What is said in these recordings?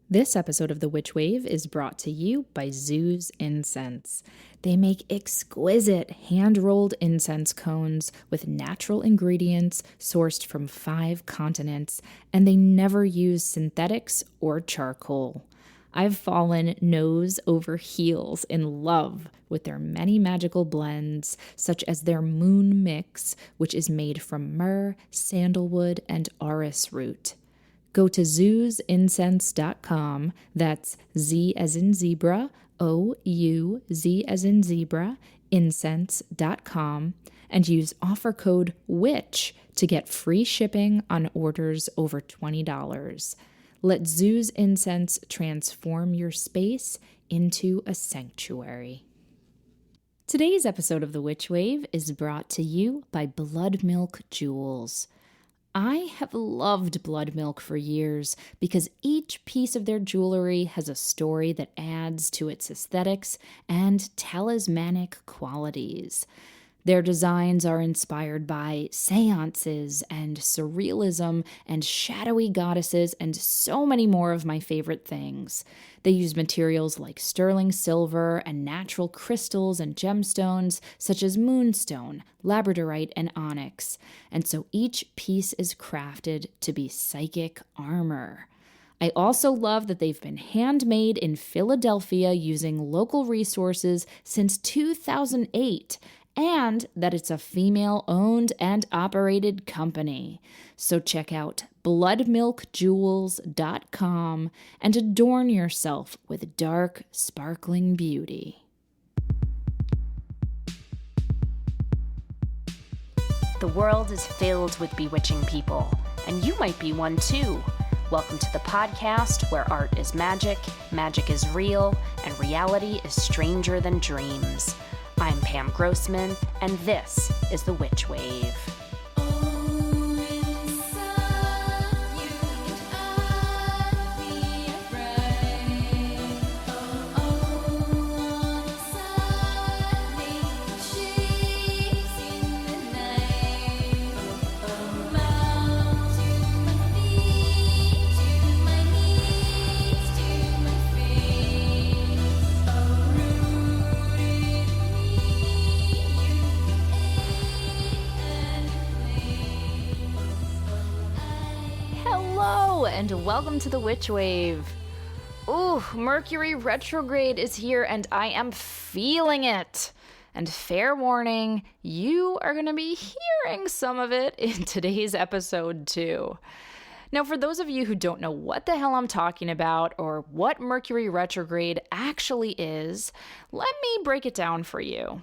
This episode of The Witch Wave is brought to you by Zoo's Incense. They make exquisite hand-rolled incense cones with natural ingredients sourced from 5 continents, and they never use synthetics or charcoal. I've fallen nose over heels in love with their many magical blends, such as their Moon Mix, which is made from myrrh, sandalwood, and orris root. Go to zoosincense.com, that's Z as in zebra, O-U-Z as in zebra, incense.com, and use offer code WITCH to get free shipping on orders over $20. Let Zoo's Incense transform your space into a sanctuary. Today's episode of The Witch Wave is brought to you by Blood Milk Jewels. I have loved Blood Milk for years because each piece of their jewelry has a story that adds to its aesthetics and talismanic qualities. Their designs are inspired by seances and surrealism and shadowy goddesses and so many more of my favorite things. They use materials like sterling silver and natural crystals and gemstones such as moonstone, labradorite, and onyx. And so each piece is crafted to be psychic armor. I also love that they've been handmade in Philadelphia using local resources since 2008. And that it's a female-owned and operated company. So check out bloodmilkjewels.com and adorn yourself with dark, sparkling beauty. The world is filled with bewitching people, and you might be one too. Welcome to the podcast where art is magic is real, and reality is stranger than dreams. I'm Pam Grossman, and this is The Witch Wave. And welcome to the Witch Wave. Ooh, Mercury retrograde is here and I am feeling it. And fair warning, you are going to be hearing some of it in today's episode too. Now, for those of you who don't know what the hell I'm talking about or what Mercury retrograde actually is, let me break it down for you.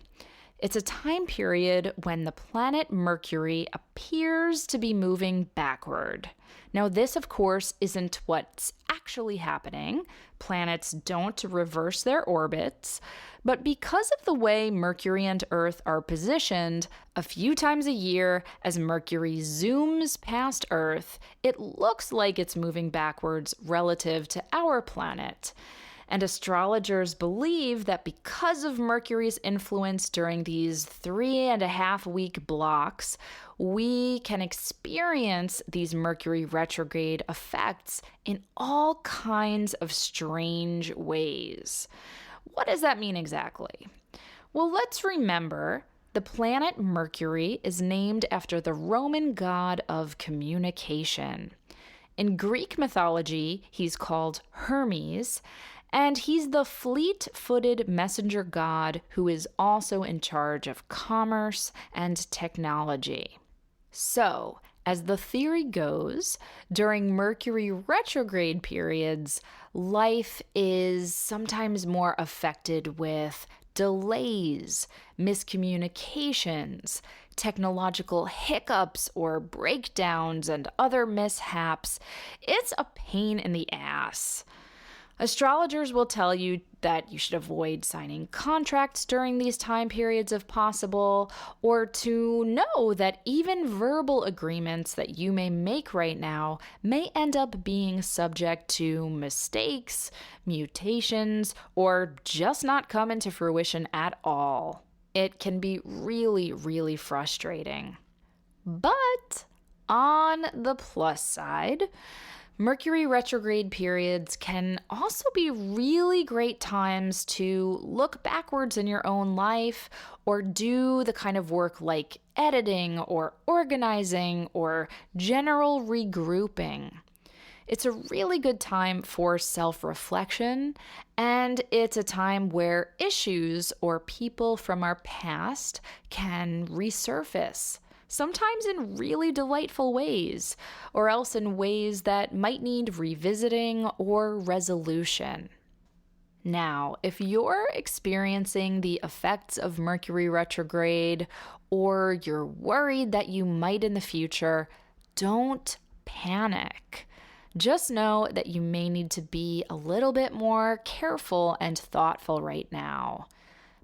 It's a time period when the planet Mercury appears to be moving backward. Now, this, of course, isn't what's actually happening. Planets don't reverse their orbits. But because of the way Mercury and Earth are positioned, a few times a year, as Mercury zooms past Earth, it looks like it's moving backwards relative to our planet. And astrologers believe that because of Mercury's influence during these 3.5-week blocks, we can experience these Mercury retrograde effects in all kinds of strange ways. What does that mean exactly? Well, let's remember the planet Mercury is named after the Roman god of communication. In Greek mythology, he's called Hermes, and he's the fleet-footed messenger god who is also in charge of commerce and technology. So, as the theory goes, during Mercury retrograde periods, life is sometimes more affected with delays, miscommunications, technological hiccups or breakdowns, and other mishaps. It's a pain in the ass. Astrologers will tell you that you should avoid signing contracts during these time periods if possible, or to know that even verbal agreements that you may make right now may end up being subject to mistakes, mutations, or just not come into fruition at all. It can be really, really frustrating. But on the plus side, Mercury retrograde periods can also be really great times to look backwards in your own life or do the kind of work like editing or organizing or general regrouping. It's a really good time for self-reflection, and it's a time where issues or people from our past can resurface, sometimes in really delightful ways, or else in ways that might need revisiting or resolution. Now, if you're experiencing the effects of Mercury retrograde, or you're worried that you might in the future, don't panic. Just know that you may need to be a little bit more careful and thoughtful right now.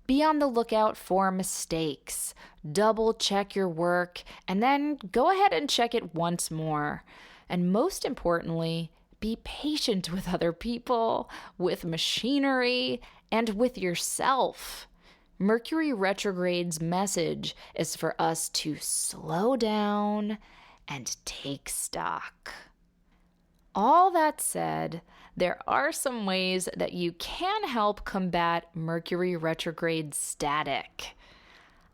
Be on the lookout for mistakes. Double check your work, and then go ahead and check it once more. And most importantly, be patient with other people, with machinery, and with yourself. Mercury retrograde's message is for us to slow down and take stock. All that said, there are some ways that you can help combat Mercury retrograde static.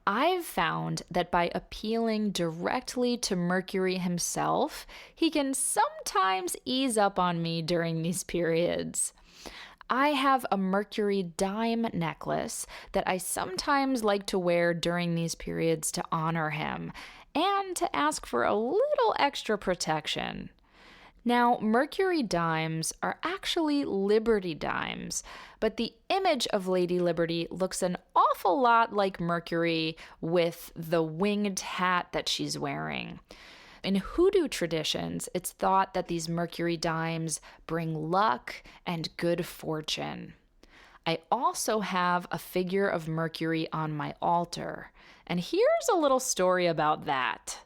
I've found that by appealing directly to Mercury himself, he can sometimes ease up on me during these periods. I have a Mercury dime necklace that I sometimes like to wear during these periods to honor him and to ask for a little extra protection. Now, Mercury dimes are actually Liberty dimes, but the image of Lady Liberty looks an awful lot like Mercury with the winged hat that she's wearing. In Hoodoo traditions, it's thought that these Mercury dimes bring luck and good fortune. I also have a figure of Mercury on my altar, and here's a little story about that.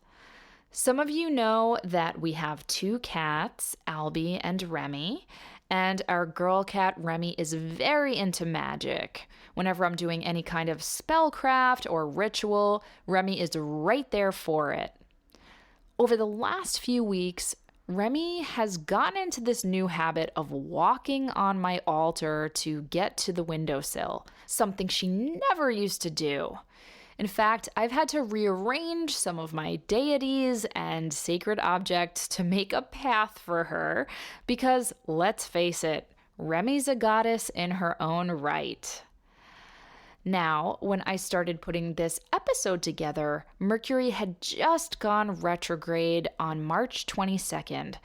Some of you know that we have two cats, Albie and Remy, and our girl cat Remy is very into magic. Whenever I'm doing any kind of spellcraft or ritual, Remy is right there for it. Over the last few weeks, Remy has gotten into this new habit of walking on my altar to get to the windowsill, something she never used to do. In fact, I've had to rearrange some of my deities and sacred objects to make a path for her because, let's face it, Remy's a goddess in her own right. Now, when I started putting this episode together, Mercury had just gone retrograde on March 22nd,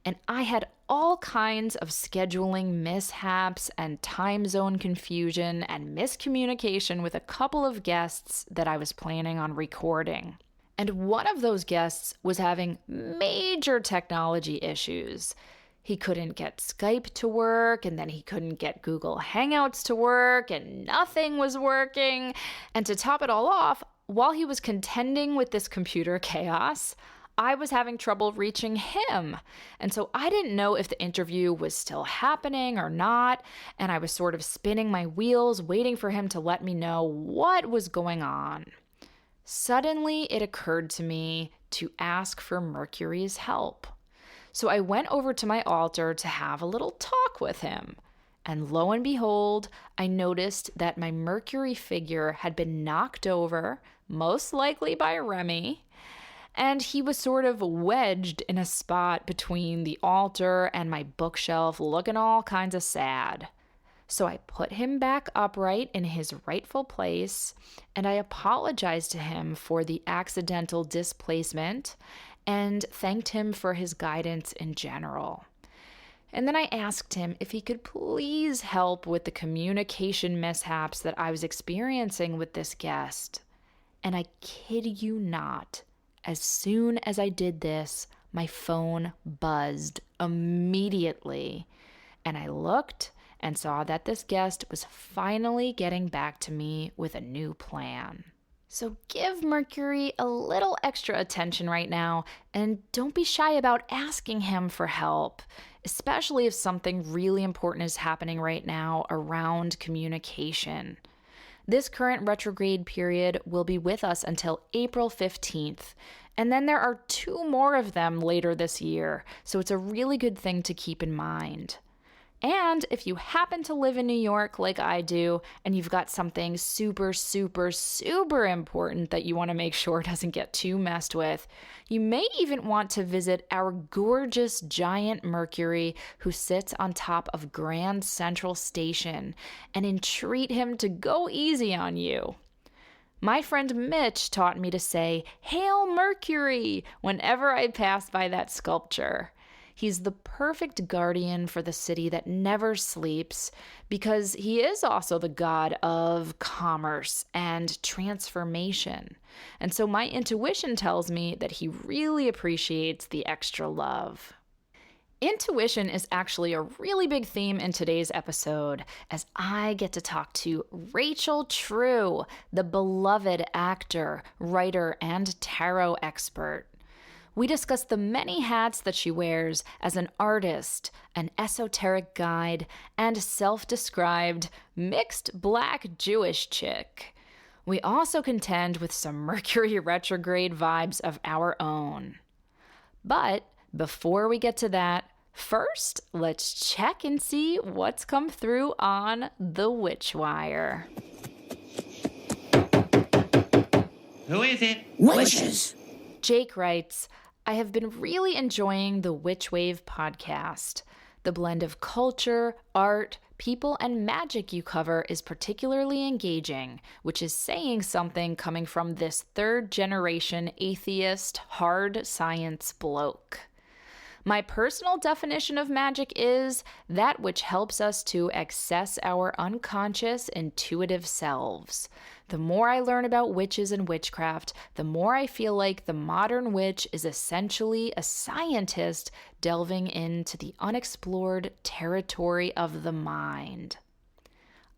and I had all kinds of scheduling mishaps and time zone confusion and miscommunication with a couple of guests that I was planning on recording. And one of those guests was having major technology issues. He couldn't get Skype to work, and then he couldn't get Google Hangouts to work, and nothing was working. And to top it all off, while he was contending with this computer chaos, I was having trouble reaching him. And so I didn't know if the interview was still happening or not, and I was sort of spinning my wheels, waiting for him to let me know what was going on. Suddenly, it occurred to me to ask for Mercury's help. So I went over to my altar to have a little talk with him. And lo and behold, I noticed that my Mercury figure had been knocked over, most likely by Remy, and he was sort of wedged in a spot between the altar and my bookshelf, looking all kinds of sad. So I put him back upright in his rightful place, and I apologized to him for the accidental displacement and thanked him for his guidance in general. And then I asked him if he could please help with the communication mishaps that I was experiencing with this guest. And I kid you not, as soon as I did this, my phone buzzed immediately. And I looked and saw that this guest was finally getting back to me with a new plan. So give Mercury a little extra attention right now, and don't be shy about asking him for help, especially if something really important is happening right now around communication. This current retrograde period will be with us until April 15th, And then there are 2 more of them later this year, so it's a really good thing to keep in mind. And if you happen to live in New York like I do, and you've got something super, super, super important that you want to make sure doesn't get too messed with, you may even want to visit our gorgeous giant Mercury who sits on top of Grand Central Station and entreat him to go easy on you. My friend Mitch taught me to say, "Hail Mercury," whenever I pass by that sculpture. He's the perfect guardian for the city that never sleeps because he is also the god of commerce and transformation. And so my intuition tells me that he really appreciates the extra love. Intuition is actually a really big theme in today's episode, as I get to talk to Rachel True, the beloved actor, writer, and tarot expert. We discuss the many hats that she wears as an artist, an esoteric guide, and self-described mixed black Jewish chick. We also contend with some Mercury retrograde vibes of our own. But before we get to that, first, let's check and see what's come through on the Witchwire. Who is it? Witches. Jake writes, I have been really enjoying the Witch Wave podcast. The blend of culture, art, people, and magic you cover is particularly engaging, which is saying something coming from this third-generation atheist, hard science bloke. My personal definition of magic is that which helps us to access our unconscious, intuitive selves. The more I learn about witches and witchcraft, the more I feel like the modern witch is essentially a scientist delving into the unexplored territory of the mind.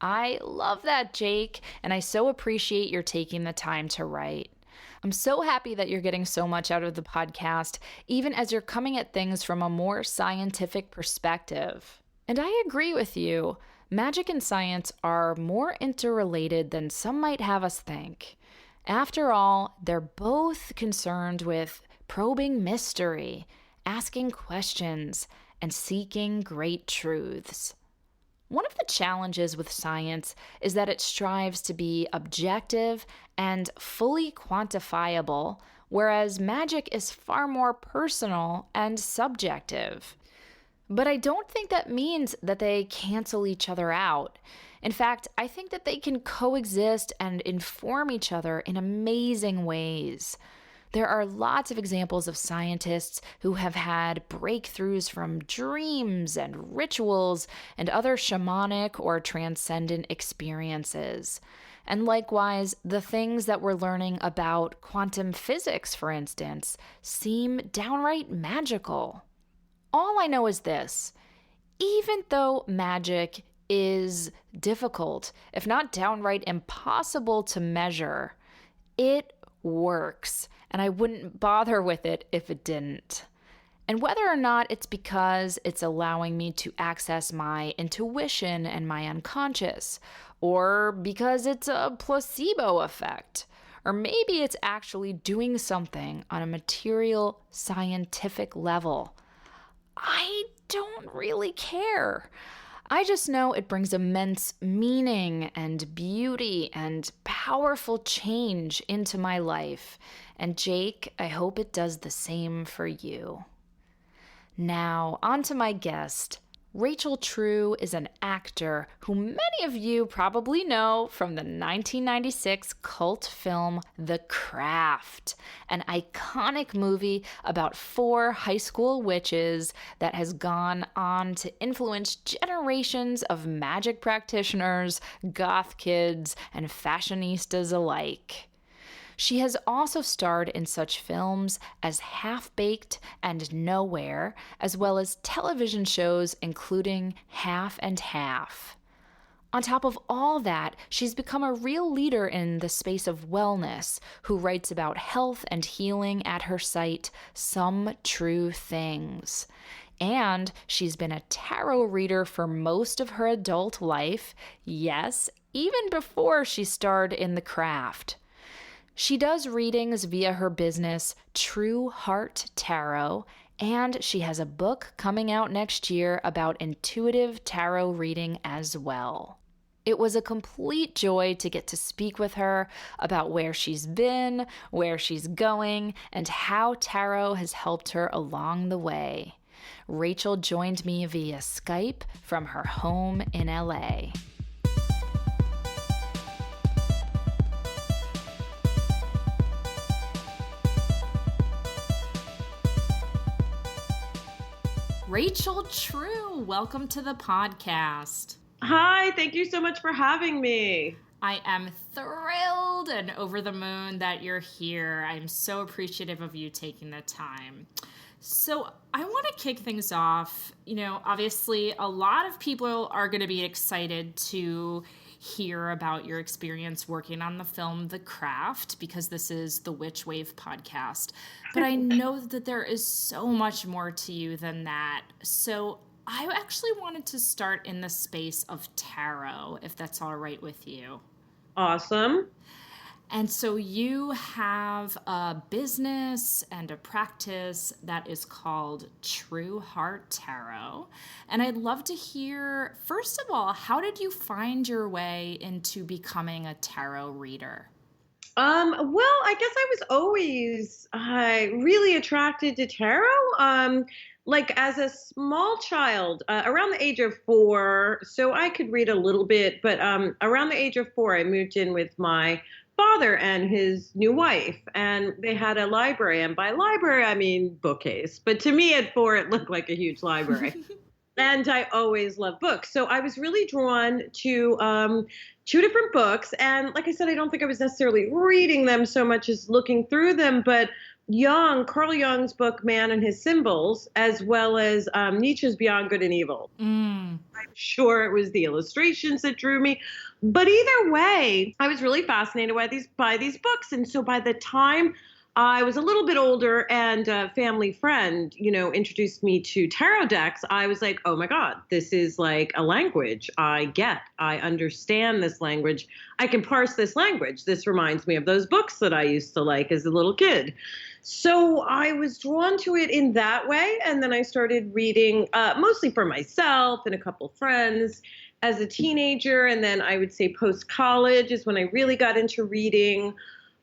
I love that, Jake, and I so appreciate your taking the time to write. I'm so happy that you're getting so much out of the podcast, even as you're coming at things from a more scientific perspective. And I agree with you. Magic and science are more interrelated than some might have us think. After all, they're both concerned with probing mystery, asking questions, and seeking great truths. One of the challenges with science is that it strives to be objective and fully quantifiable, whereas magic is far more personal and subjective. But I don't think that means that they cancel each other out. In fact, I think that they can coexist and inform each other in amazing ways. There are lots of examples of scientists who have had breakthroughs from dreams and rituals and other shamanic or transcendent experiences. And likewise, the things that we're learning about quantum physics, for instance, seem downright magical. All I know is this: even though magic is difficult, if not downright impossible to measure, it works, and I wouldn't bother with it if it didn't. And whether or not it's because it's allowing me to access my intuition and my unconscious, or because it's a placebo effect, or maybe it's actually doing something on a material, scientific level, I don't really care. I just know it brings immense meaning and beauty and powerful change into my life. And Jake, I hope it does the same for you. Now, on to my guest. Rachel True is an actor who many of you probably know from the 1996 cult film The Craft, an iconic movie about 4 high school witches that has gone on to influence generations of magic practitioners, goth kids, and fashionistas alike. She has also starred in such films as Half-Baked and Nowhere, as well as television shows including Half and Half. On top of all that, she's become a real leader in the space of wellness, who writes about health and healing at her site, Some True Things. And she's been a tarot reader for most of her adult life, yes, even before she starred in The Craft. She does readings via her business, True Heart Tarot, and she has a book coming out next year about intuitive tarot reading as well. It was a complete joy to get to speak with her about where she's been, where she's going, and how tarot has helped her along the way. Rachel joined me via Skype from her home in LA. Rachel True, welcome to the podcast. Hi, thank you so much for having me. I am thrilled and over the moon that you're here. I'm so appreciative of you taking the time. So I want to kick things off. Obviously, a lot of people are going to be excited to hear about your experience working on the film The Craft, because this is the Witch Wave podcast. But I know that there is so much more to you than that. So I actually wanted to start in the space of tarot, if that's all right with you. Awesome. And so you have a business and a practice that is called True Heart Tarot. And I'd love to hear, first of all, how did you find your way into becoming a tarot reader? Well, I guess I was always really attracted to tarot. Like as a small child, around the age of 4, so I could read a little bit, but around the age of 4, I moved in with my father and his new wife, and they had a library, and by library, I mean bookcase. But to me at 4, it looked like a huge library. And I always loved books. So I was really drawn to 2 different books. And like I said, I don't think I was necessarily reading them so much as looking through them, but Carl Jung's book, Man and His Symbols, as well as Nietzsche's Beyond Good and Evil. I'm sure it was the illustrations that drew me. But either way, I was really fascinated by these books. And so by the time I was a little bit older and a family friend, introduced me to tarot decks, I was like, oh my God, this is like a language I understand this language. I can parse this language. This reminds me of those books that I used to like as a little kid. So I was drawn to it in that way. And then I started reading mostly for myself and a couple friends as a teenager. And then I would say post-college is when I really got into reading.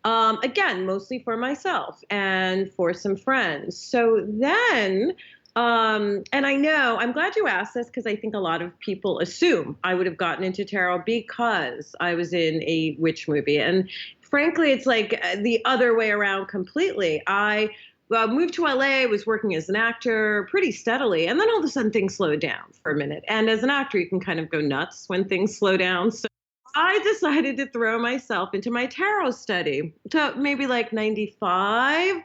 Again, mostly for myself and for some friends. So then, and I'm glad you asked this because I think a lot of people assume I would have gotten into tarot because I was in a witch movie. And frankly, it's like the other way around completely. I moved to LA, was working as an actor pretty steadily, and then all of a sudden things slowed down for a minute. And as an actor, you can kind of go nuts when things slow down. So I decided to throw myself into my tarot study. So maybe like 95,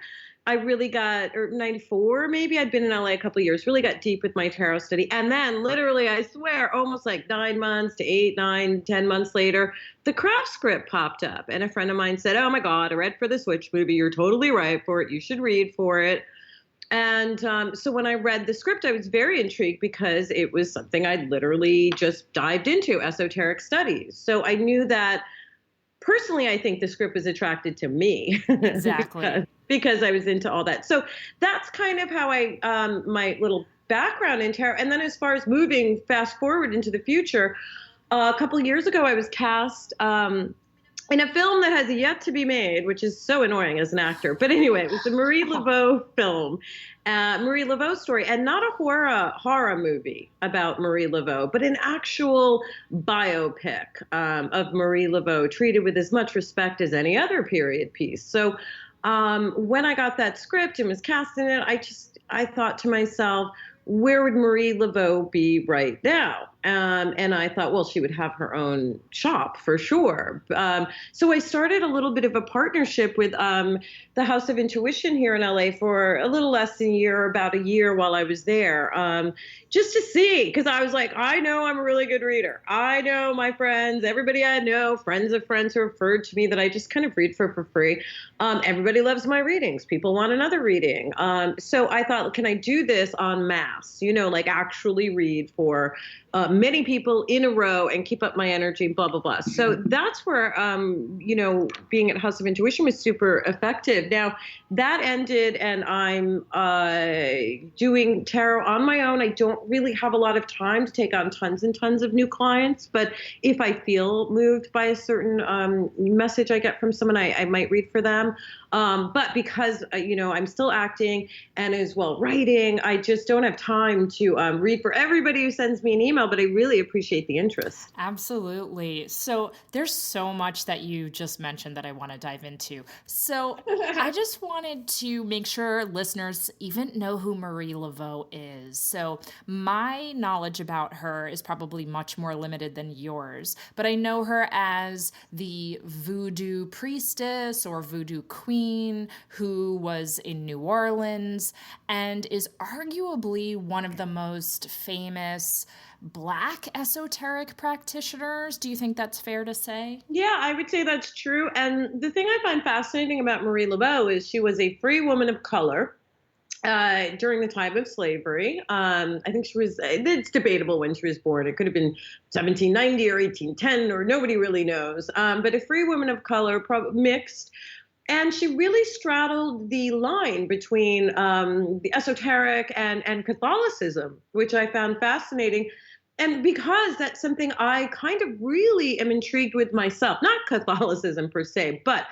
or 94 maybe, I'd been in LA a couple of years, really got deep with my tarot study. And then literally, I swear, almost like 9 months to 8, 9, 10 months later, The Craft script popped up. And a friend of mine said, oh my God, I read for this witch movie. You're totally right for it. You should read for it. And so when I read the script, I was very intrigued because it was something I literally just dived into, esoteric studies. So I knew that personally, I think the script was attracted to me. Exactly. because I was into all that. So that's kind of how my little background in tarot. And then as far as moving fast forward into the future, a couple of years ago, I was cast in a film that has yet to be made, which is so annoying as an actor. But anyway, it was a Marie Laveau film, Marie Laveau story, and not a horror movie about Marie Laveau, but an actual biopic of Marie Laveau, treated with as much respect as any other period piece. So when I got that script and was cast in it, I thought to myself, where would Marie Laveau be right now? And I thought, well, she would have her own shop for sure. So I started a little bit of a partnership with the House of Intuition here in LA for a little less than a year, about a year while I was there, just to see, because I was like, I know I'm a really good reader. I know my friends, everybody I know, friends of friends who referred to me that I just kind of read for free. Everybody loves my readings. People want another reading. So I thought, can I do this en masse? Like actually read for many people in a row and keep up my energy, blah, blah, blah. So that's where, being at House of Intuition was super effective. Now, that ended, and I'm doing tarot on my own. I don't really have a lot of time to take on tons and tons of new clients, but if I feel moved by a certain message I get from someone, I might read for them. But because, I'm still acting and as well writing, I just don't have time to read for everybody who sends me an email, but I really appreciate the interest. Absolutely. So there's so much that you just mentioned that I want to dive into. So I just wanted to make sure listeners even know who Marie Laveau is. So my knowledge about her is probably much more limited than yours, but I know her as the voodoo priestess or voodoo queen who was in New Orleans and is arguably one of the most famous Black esoteric practitioners. Do you think that's fair to say? Yeah, I would say that's true. And the thing I find fascinating about Marie Laveau is she was a free woman of color during the time of slavery. I think it's debatable when she was born. It could have been 1790 or 1810, or nobody really knows. But a free woman of color, mixed. And she really straddled the line between the esoteric and Catholicism, which I found fascinating. And because that's something I kind of really am intrigued with myself, not Catholicism per se, but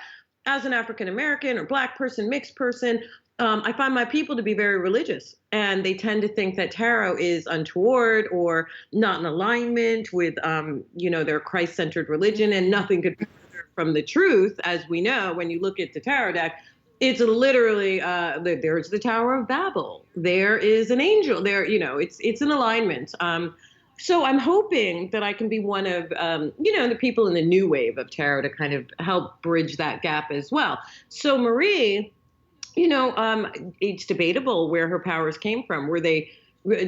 as an African American or Black person, mixed person, I find my people to be very religious. And they tend to think that tarot is untoward or not in alignment with, their Christ-centered religion, and nothing could be further from the truth. As we know, when you look at the tarot deck, it's literally, there's the Tower of Babel. There is an angel there, it's an alignment. So I'm hoping that I can be one of, the people in the new wave of tarot to kind of help bridge that gap as well. So Marie, it's debatable where her powers came from. Were they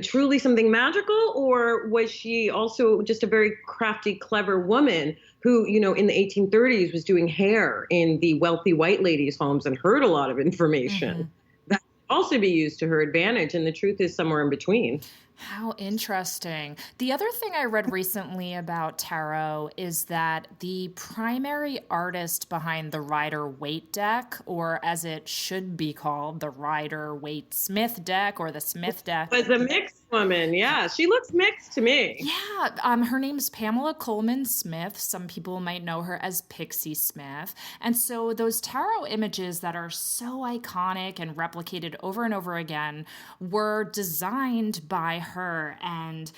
truly something magical, or was she also just a very crafty, clever woman who, in the 1830s was doing hair in the wealthy white ladies' homes and heard a lot of information that could also be used to her advantage? And the truth is somewhere in between. How interesting. The other thing I read recently about tarot is that the primary artist behind the Rider-Waite deck, or as it should be called, the Rider-Waite-Smith deck or the Smith deck. Was a mixed woman. Yeah, she looks mixed to me. Yeah, her name's Pamela Coleman Smith. Some people might know her as Pixie Smith. And so those tarot images that are so iconic and replicated over and over again were designed by her. And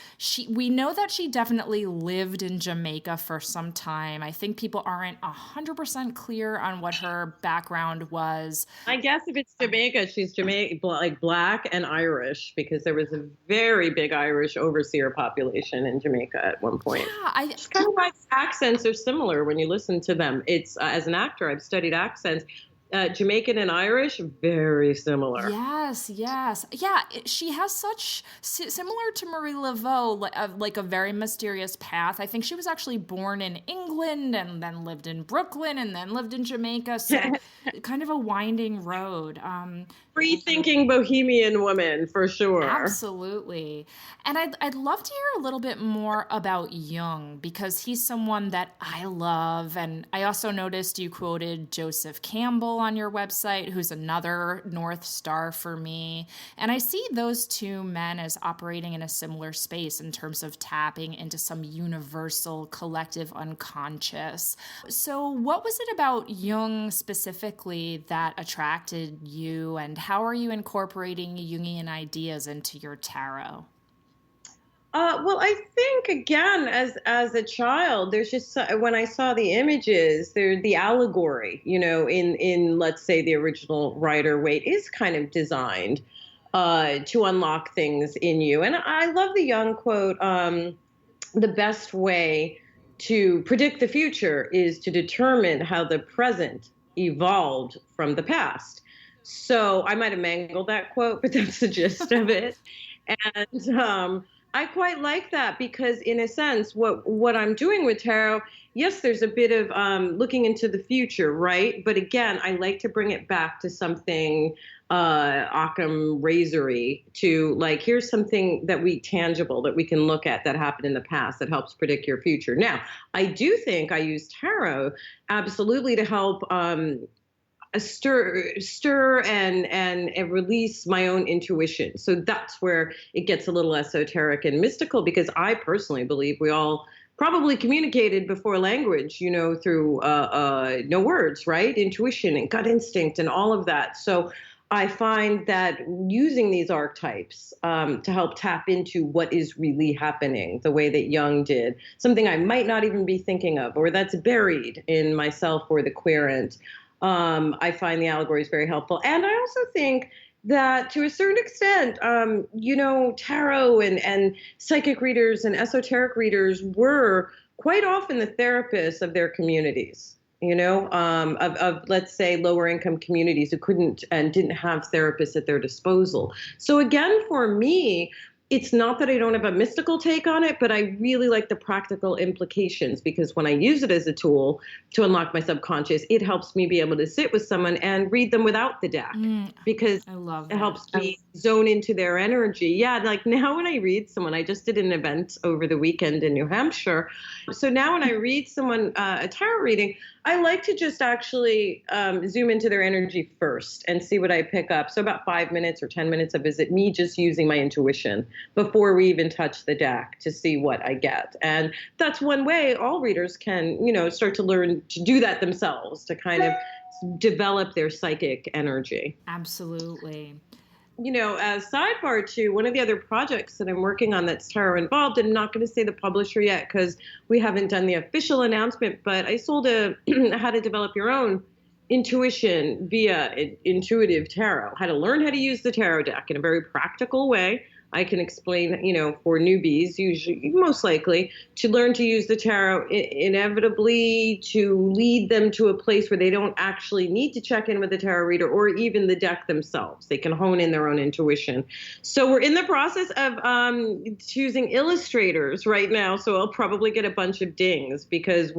we know that she definitely lived in Jamaica for some time. I think people aren't 100% clear on what her background was. I guess if it's Jamaica, she's like Black and Irish, because there was a very big Irish overseer population in Jamaica at one point. Yeah, it's kind of why accents are similar when you listen to them. It's as an actor, I've studied accents. Jamaican and Irish, very similar. Yes. Yeah, she has such, similar to Marie Laveau, like a very mysterious path. I think she was actually born in England and then lived in Brooklyn and then lived in Jamaica. So kind of a winding road. Free-thinking bohemian woman, for sure. Absolutely. And I'd love to hear a little bit more about Jung, because he's someone that I love. And I also noticed you quoted Joseph Campbell on your website, who's another North Star for me. And I see those two men as operating in a similar space in terms of tapping into some universal collective unconscious. So what was it about Jung specifically that attracted you, and how are you incorporating Jungian ideas into your tarot? Well, I think, again, as a child, there's just, when I saw the images, the allegory, in let's say the original Rider-Waite is kind of designed to unlock things in you. And I love the Jung quote, the best way to predict the future is to determine how the present evolved from the past. So I might have mangled that quote, but that's the gist of it. And I quite like that because, in a sense, what I'm doing with tarot, yes, there's a bit of looking into the future, right? But again, I like to bring it back to something Occam razory, to like, here's something that we tangible that we can look at that happened in the past that helps predict your future. Now, I do think I use tarot absolutely to help stir and release my own intuition. So that's where it gets a little esoteric and mystical, because I personally believe we all probably communicated before language, through no words, right? Intuition and gut instinct and all of that. So I find that using these archetypes to help tap into what is really happening, the way that Jung did, something I might not even be thinking of, or that's buried in myself or the querent. I find the allegories very helpful. And I also think that to a certain extent, tarot and psychic readers and esoteric readers were quite often the therapists of their communities, of let's say lower income communities who couldn't and didn't have therapists at their disposal. So again, for me, it's not that I don't have a mystical take on it, but I really like the practical implications, because when I use it as a tool to unlock my subconscious, it helps me be able to sit with someone and read them without the deck, because I love that. it helps me zone into their energy. Yeah, like now when I read someone, I just did an event over the weekend in New Hampshire. So now when I read someone a tarot reading, I like to just actually zoom into their energy first and see what I pick up. So about 5 minutes or 10 minutes of it me just using my intuition before we even touch the deck to see what I get. And that's one way all readers can, start to learn to do that themselves, to kind of develop their psychic energy. Absolutely. As sidebar to one of the other projects that I'm working on that's tarot involved, and I'm not going to say the publisher yet because we haven't done the official announcement, but I sold how to develop your own intuition via intuitive tarot, how to learn how to use the tarot deck in a very practical way. I can explain, for newbies, usually, most likely, to learn to use the tarot inevitably to lead them to a place where they don't actually need to check in with the tarot reader or even the deck themselves. They can hone in their own intuition. So we're in the process of choosing illustrators right now. So I'll probably get a bunch of dings because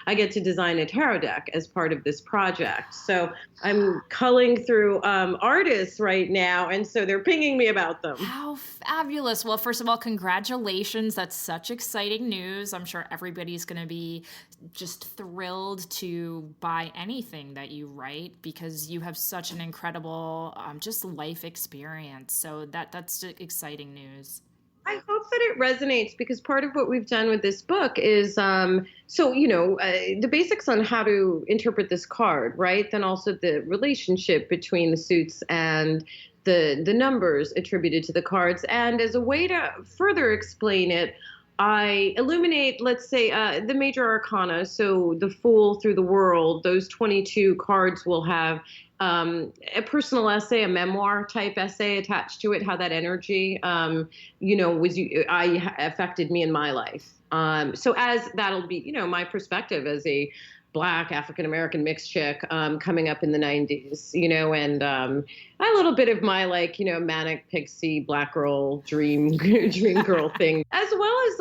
I get to design a tarot deck as part of this project. So I'm culling through artists right now, and so they're pinging me about them. How fabulous. Well, first of all, congratulations. That's such exciting news. I'm sure everybody's going to be just thrilled to buy anything that you write because you have such an incredible just life experience. So that's exciting news. I hope that it resonates, because part of what we've done with this book is, the basics on how to interpret this card, right? Then also the relationship between the suits and the numbers attributed to the cards. And as a way to further explain it, I illuminate, let's say, the major arcana. So the Fool through the World, those 22 cards will have a personal essay, a memoir type essay attached to it, how that energy, affected me in my life. So as that'll be, my perspective as a Black African-American mixed chick coming up in the 90s, and a little bit of my manic pixie black girl dream girl thing, as well as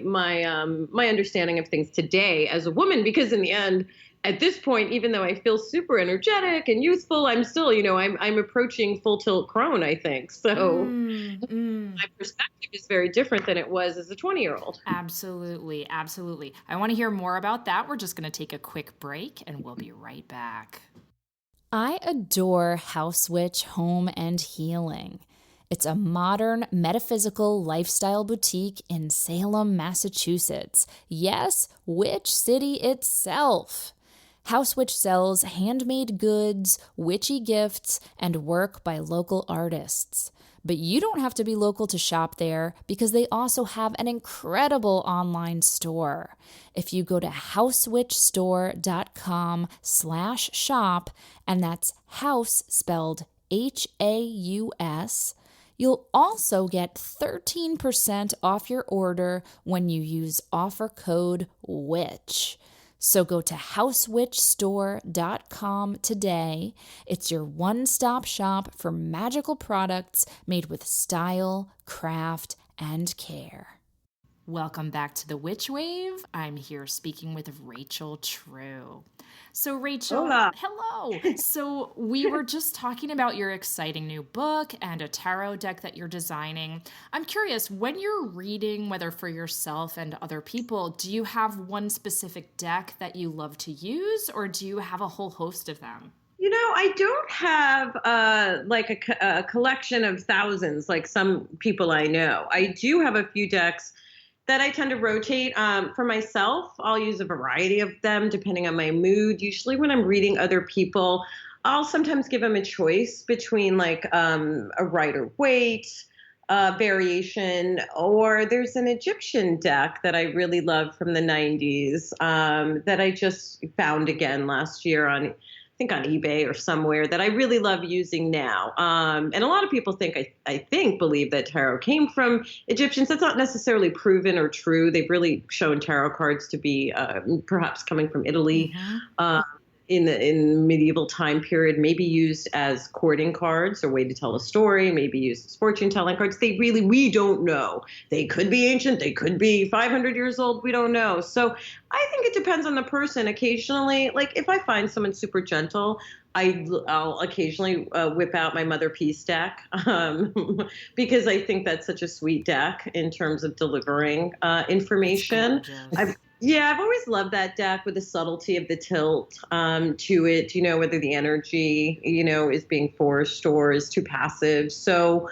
my understanding of things today as a woman, because in the end, at this point, even though I feel super energetic and youthful, I'm still, I'm approaching full tilt crone, I think. So my perspective is very different than it was as a 20-year-old. Absolutely. Absolutely. I want to hear more about that. We're just going to take a quick break and we'll be right back. I adore House Witch Home and Healing. It's a modern metaphysical lifestyle boutique in Salem, Massachusetts. Yes, Witch City itself. House Witch sells handmade goods, witchy gifts, and work by local artists. But you don't have to be local to shop there because they also have an incredible online store. If you go to housewitchstore.com/shop, and that's house spelled Haus, you'll also get 13% off your order when you use offer code WITCH. So go to housewitchstore.com today. It's your one-stop shop for magical products made with style, craft, and care. Welcome back to the Witch Wave. I'm here speaking with Rachel True. So Rachel, Hola. hello. So we were just talking about your exciting new book and a tarot deck that you're designing. I'm curious, when you're reading, whether for yourself and other people, do you have one specific deck that you love to use, or do you have a whole host of them? I don't have a collection of thousands like some people I know. I do have a few decks that I tend to rotate. For myself, I'll use a variety of them depending on my mood. Usually when I'm reading other people, I'll sometimes give them a choice between a Rider-Waite variation, or there's an Egyptian deck that I really love from the 90s that I just found again last year on on eBay or somewhere, that I really love using now. And a lot of people believe that tarot came from Egyptians. That's not necessarily proven or true. They've really shown tarot cards to be perhaps coming from Italy. Mm-hmm. In medieval time period, maybe used as courting cards, a way to tell a story, maybe used as fortune telling cards. We don't know. They could be ancient. They could be 500 years old. We don't know. So I think it depends on the person. Occasionally, if I find someone super gentle, I'll occasionally whip out my Mother Peace deck because I think that's such a sweet deck in terms of delivering information. I've always loved that deck with the subtlety of the tilt to it, whether the energy, is being forced or is too passive. So,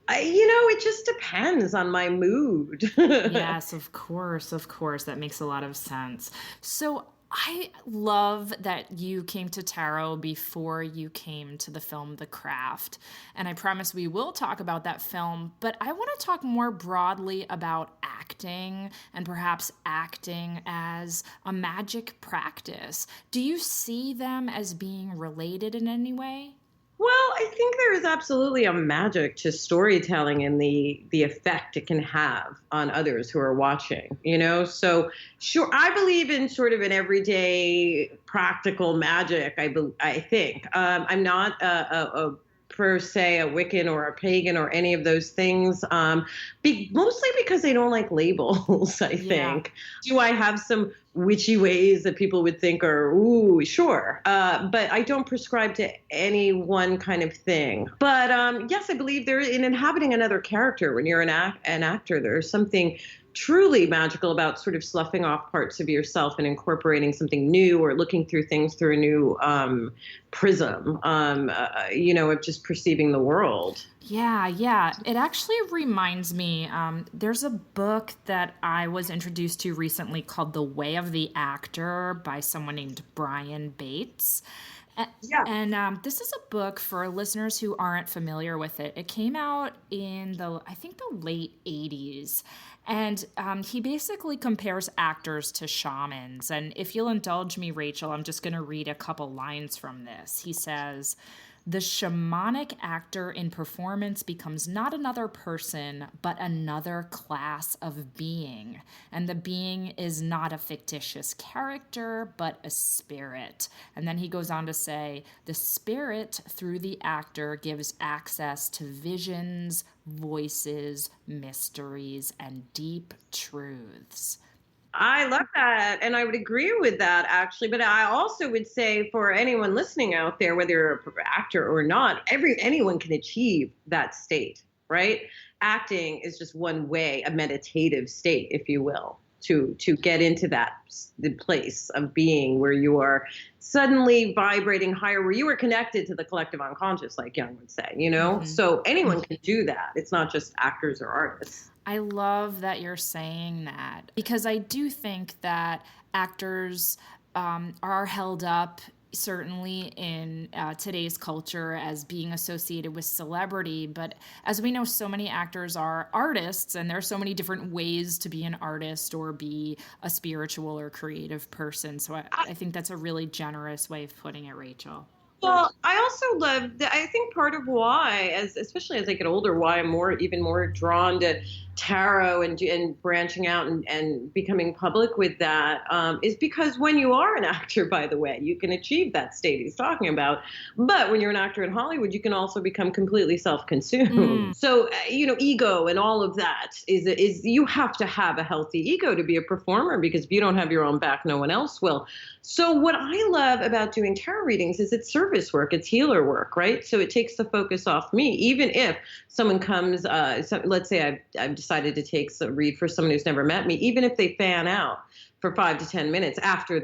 it just depends on my mood. Yes, of course. That makes a lot of sense. So I love that you came to tarot before you came to the film The Craft. And I promise we will talk about that film, but I want to talk more broadly about acting and perhaps acting as a magic practice. Do you see them as being related in any way? Well, I think there is absolutely a magic to storytelling and the effect it can have on others who are watching, So sure, I believe in sort of an everyday practical magic, I think. I'm not a per se a Wiccan or a pagan or any of those things, mostly because I don't like labels, I think. Do I have some witchy ways that people would think are, ooh, sure. But I don't prescribe to any one kind of thing. But yes, I believe in inhabiting another character when you're an actor, there's something truly magical about sort of sloughing off parts of yourself and incorporating something new, or looking through things through a new prism, of just perceiving the world. Yeah. It actually reminds me, there's a book that I was introduced to recently called The Way of the Actor by someone named Brian Bates. And this is a book for listeners who aren't familiar with it. It came out in the late 80s. And he basically compares actors to shamans. And if you'll indulge me, Rachel, I'm just going to read a couple lines from this. He says, "The shamanic actor in performance becomes not another person, but another class of being. And the being is not a fictitious character, but a spirit." And then he goes on to say, "The spirit, through the actor, gives access to visions, voices, mysteries, and deep truths." I love that. And I would agree with that, actually. But I also would say for anyone listening out there, whether you're an actor or not, anyone can achieve that state, right? Acting is just one way, a meditative state, if you will, to get into the place of being where you are suddenly vibrating higher, where you are connected to the collective unconscious, like Jung would say, Mm-hmm. So anyone can do that. It's not just actors or artists. I love that you're saying that, because I do think that actors are held up, certainly in today's culture, as being associated with celebrity. But as we know, so many actors are artists, and there are so many different ways to be an artist or be a spiritual or creative person. So I think that's a really generous way of putting it, Rachel. Well, I also love that. I think part of why, especially as I get older, why I'm even more drawn to tarot and branching out and becoming public with that, is because when you are an actor, by the way, you can achieve that state he's talking about. But when you're an actor in Hollywood, you can also become completely self-consumed. So, ego and all of that is you have to have a healthy ego to be a performer, because if you don't have your own back, no one else will. So what I love about doing tarot readings is it's service work, it's healer work, right? So it takes the focus off me. Even if someone comes, let's say I've decided to take a read for someone who's never met me, even if they fan out for 5 to 10 minutes, after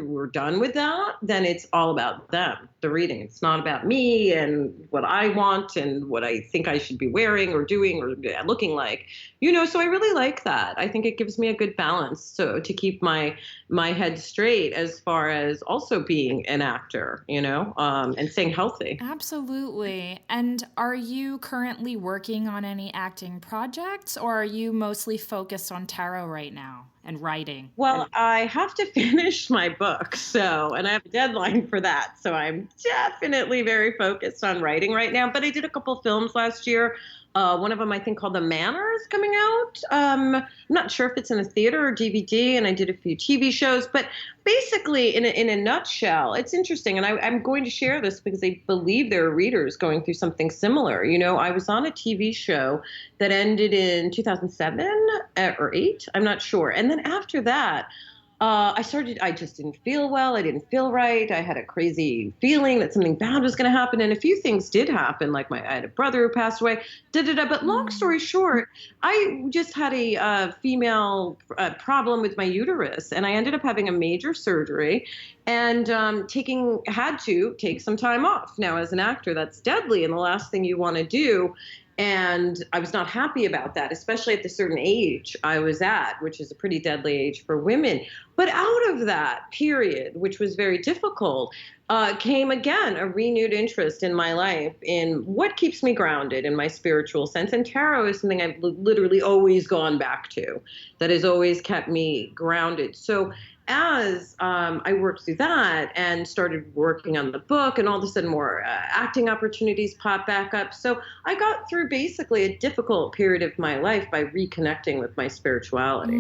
we're done with that, then it's all about them, the reading. It's not about me and what I want and what I think I should be wearing or doing or looking like, so I really like that. I think it gives me a good balance, so to keep my head straight as far as also being an actor, and staying healthy. Absolutely. And are you currently working on any acting projects, or are you mostly focused on tarot right now and writing? Well, I have to finish my book, and I have a deadline for that. So I'm definitely very focused on writing right now. But I did a couple films last year. One of them, I think, called The Manor is coming out. I'm not sure if it's in a theater or DVD, and I did a few TV shows. But basically, in a nutshell, it's interesting, and I'm going to share this because I believe there are readers going through something similar. I was on a TV show that ended in 2007 or 8, I'm not sure. And then after that, I just didn't feel well. I didn't feel right. I had a crazy feeling that something bad was going to happen. And a few things did happen. Like I had a brother who passed away, But long story short, I just had a female problem with my uterus, and I ended up having a major surgery and had to take some time off. Now, as an actor, that's deadly and the last thing you want to do. And I was not happy about that, especially at the certain age I was at, which is a pretty deadly age for women. But out of that period, which was very difficult, came again a renewed interest in my life in what keeps me grounded in my spiritual sense. And tarot is something I've literally always gone back to, that has always kept me grounded. So as I worked through that and started working on the book, and all of a sudden more acting opportunities popped back up. So I got through basically a difficult period of my life by reconnecting with my spirituality.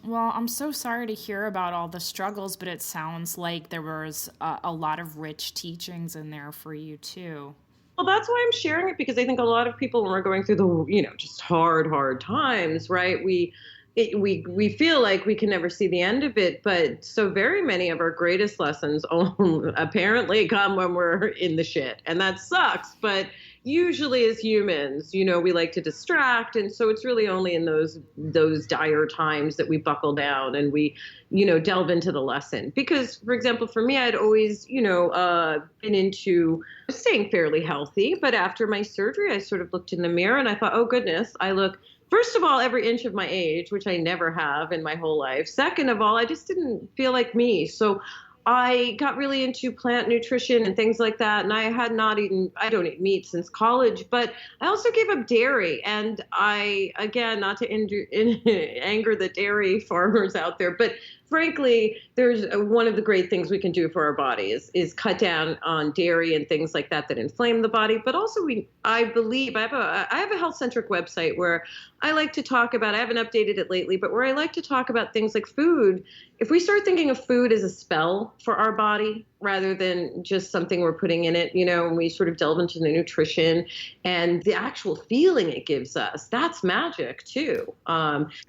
Well, I'm so sorry to hear about all the struggles, but it sounds like there was a lot of rich teachings in there for you too. Well, that's why I'm sharing it, because I think a lot of people, when we're going through the, just hard times, right? We feel like we can never see the end of it, but so very many of our greatest lessons apparently come when we're in the shit, and that sucks. But usually, as humans, we like to distract, and so it's really only in those dire times that we buckle down and we, delve into the lesson. Because, for example, for me, I'd always, been into staying fairly healthy, but after my surgery, I sort of looked in the mirror and I thought, oh goodness, I look, first of all, every inch of my age, which I never have in my whole life. Second of all, I just didn't feel like me. So I got really into plant nutrition and things like that. And I don't eat meat since college, but I also gave up dairy. And again, not to anger the dairy farmers out there, but frankly, there's one of the great things we can do for our body is cut down on dairy and things like that inflame the body. But also I believe I have a health-centric website where I like to talk about, I haven't updated it lately, but where I like to talk about things like food. If we start thinking of food as a spell for our body rather than just something we're putting in it, and we sort of delve into the nutrition and the actual feeling it gives us, that's magic too.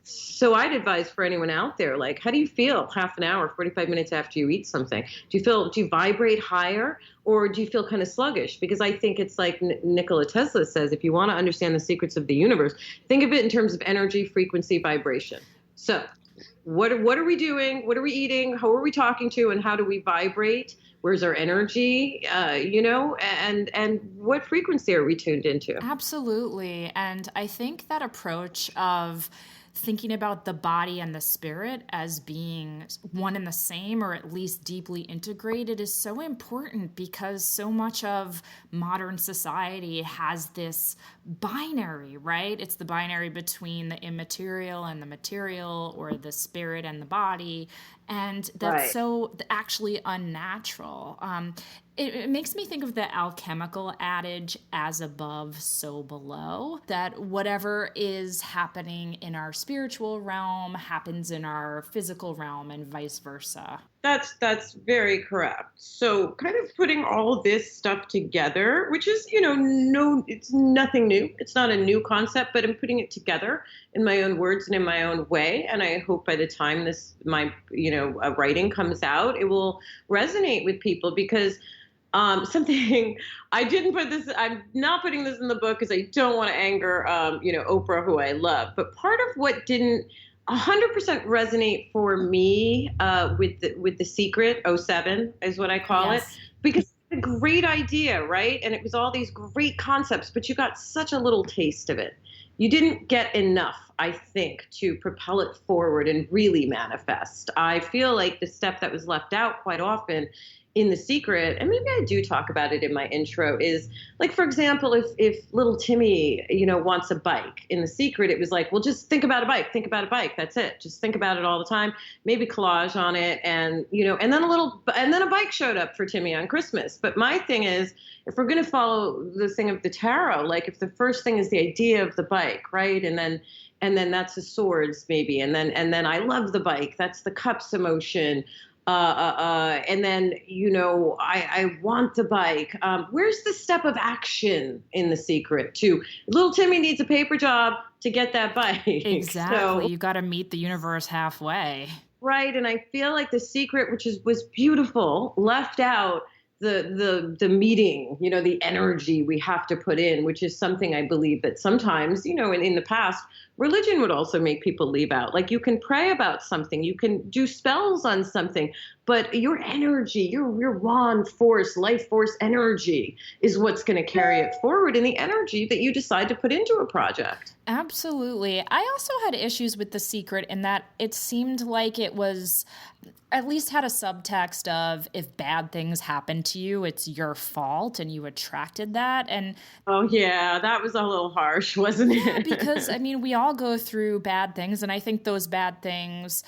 So I'd advise for anyone out there, like, how do you feel half an hour, 45 minutes after you eat something? Do you vibrate higher, or do you feel kind of sluggish? Because I think it's like Nikola Tesla says, if you want to understand the secrets of the universe, think of it in terms of energy, frequency, vibration. So what are we doing? What are we eating? Who are we talking to? And how do we vibrate? Where's our energy? And what frequency are we tuned into? Absolutely. And I think that approach of thinking about the body and the spirit as being one and the same, or at least deeply integrated, is so important, because so much of modern society has this binary, right? It's the binary between the immaterial and the material, or the spirit and the body. And that's so actually unnatural. It makes me think of the alchemical adage, as above, so below, that whatever is happening in our spiritual realm happens in our physical realm and vice versa. That's very correct. So kind of putting all this stuff together, which is, no, it's nothing new. It's not a new concept, but I'm putting it together in my own words and in my own way. And I hope by the time my writing comes out, it will resonate with people, because something I didn't put this, I'm not putting this in the book because I don't want to anger, Oprah, who I love. But part of what didn't 100% resonate for me with The Secret, 07 is what I call it, because it's a great idea, right? And it was all these great concepts, but you got such a little taste of it. You didn't get enough, I think, to propel it forward and really manifest. I feel like the step that was left out quite often in The Secret, and maybe I do talk about it in my intro, is like, for example, if little Timmy, wants a bike. In The Secret, it was like, well, just think about a bike. That's it. Just think about it all the time. Maybe collage on it. And, and then a bike showed up for Timmy on Christmas. But my thing is, if we're going to follow the thing of the tarot, like if the first thing is the idea of the bike, right? And then that's the swords maybe. And then I love the bike. That's the cups emotion. And then, I want the bike. Where's the step of action in The Secret too? Little Timmy needs a paper job to get that bike. Exactly. So, you got to meet the universe halfway. Right. And I feel like The Secret, which was beautiful, left out the meeting, the energy we have to put in, which is something I believe that sometimes, in the past, religion would also make people leave out. Like, you can pray about something, you can do spells on something, but your energy, your wand force, life force energy is what's going to carry it forward, and the energy that you decide to put into a project. Absolutely. I also had issues with The Secret in that it seemed like it was, at least had a subtext of, if bad things happen to you, it's your fault and you attracted that. And oh yeah, that was a little harsh, wasn't it? Yeah, because we all go through bad things, and I think those bad things,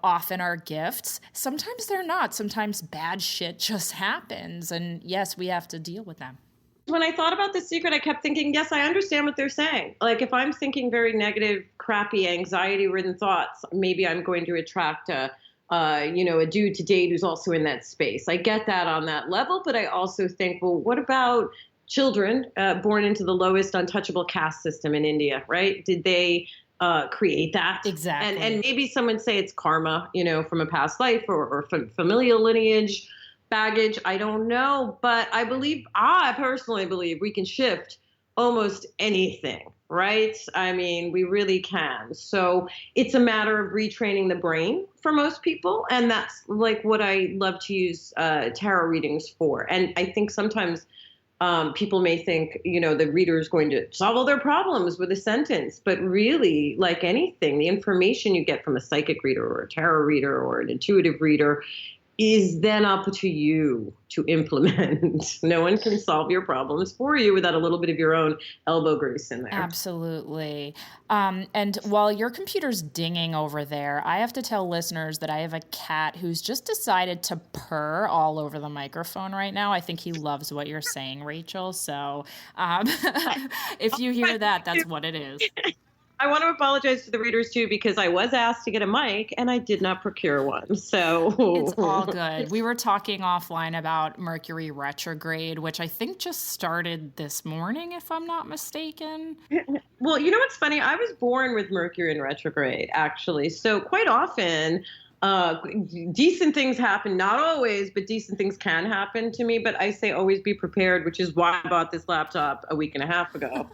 often are gifts. Sometimes they're not. Sometimes bad shit just happens, and yes, we have to deal with them. When I thought about The Secret, I kept thinking, yes, I understand what they're saying. Like, if I'm thinking very negative, crappy, anxiety-ridden thoughts, maybe I'm going to attract a dude to date who's also in that space. I get that on that level, but I also think, well, what about children born into the lowest untouchable caste system in India, right? Did they create that? Exactly. And maybe someone say it's karma, from a past life or familial lineage, baggage. I don't know, but I personally believe we can shift almost anything, right? We really can. So it's a matter of retraining the brain for most people. And that's like what I love to use tarot readings for. And I think sometimes people may think, the reader is going to solve all their problems with a sentence. But really, like anything, the information you get from a psychic reader or a tarot reader or an intuitive reader is then up to you to implement. No one can solve your problems for you without a little bit of your own elbow grease in there. Absolutely. And while your computer's dinging over there, I have to tell listeners that I have a cat who's just decided to purr all over the microphone right now. I think he loves what you're saying, Rachel. So if you hear that, that's what it is. I want to apologize to the readers, too, because I was asked to get a mic and I did not procure one. So it's all good. We were talking offline about Mercury retrograde, which I think just started this morning, if I'm not mistaken. Well, you know what's funny? I was born with Mercury in retrograde, actually. So quite often, decent things happen, not always, but decent things can happen to me. But I say always be prepared, which is why I bought this laptop a week and a half ago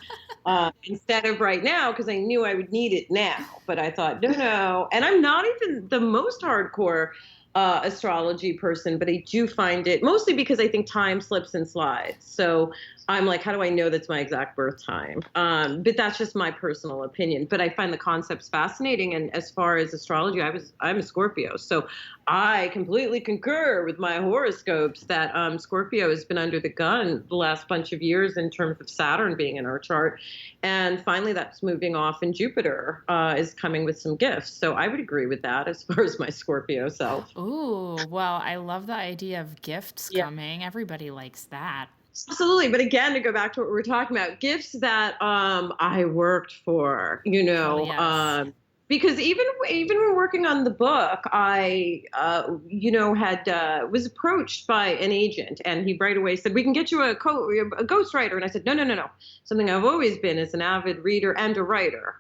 instead of right now, because I knew I would need it now. But I thought, no. And I'm not even the most hardcore astrology person, but I do find it mostly because I think time slips and slides. So I'm like, how do I know that's my exact birth time? But that's just my personal opinion. But I find the concepts fascinating. And as far as astrology, I'm a Scorpio, so I completely concur with my horoscopes that Scorpio has been under the gun the last bunch of years in terms of Saturn being in our chart, and finally that's moving off, and Jupiter is coming with some gifts. So I would agree with that as far as my Scorpio self. Ooh, well, I love the idea of gifts Yeah. coming. Everybody likes that. Absolutely. But again, to go back to what we were talking about, gifts that I worked for, Oh, yes. because even when working on the book, I had was approached by an agent, and he right away said, "We can get you a ghostwriter." And I said, "No. Something I've always been is an avid reader and a writer.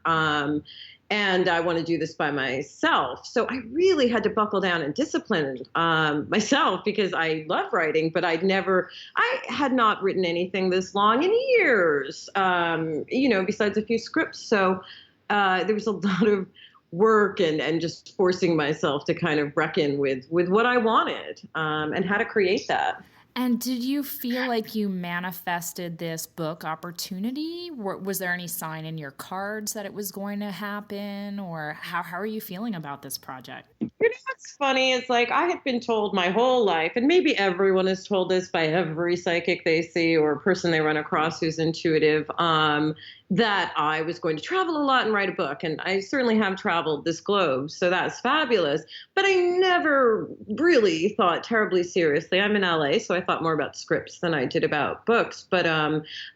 And I want to do this by myself." So I really had to buckle down and discipline myself, because I love writing, but I had not written anything this long in years, besides a few scripts. So there was a lot of work and just forcing myself to kind of reckon with what I wanted, and how to create that. And did you feel like you manifested this book opportunity? Was there any sign in your cards that it was going to happen? Or how are you feeling about this project? What's funny is, like, I had been told my whole life, and maybe everyone is told this by every psychic they see or person they run across who's intuitive, that I was going to travel a lot and write a book. And I certainly have traveled this globe, so that's fabulous. But I never really thought terribly seriously. I'm in LA, so I thought more about scripts than I did about books. But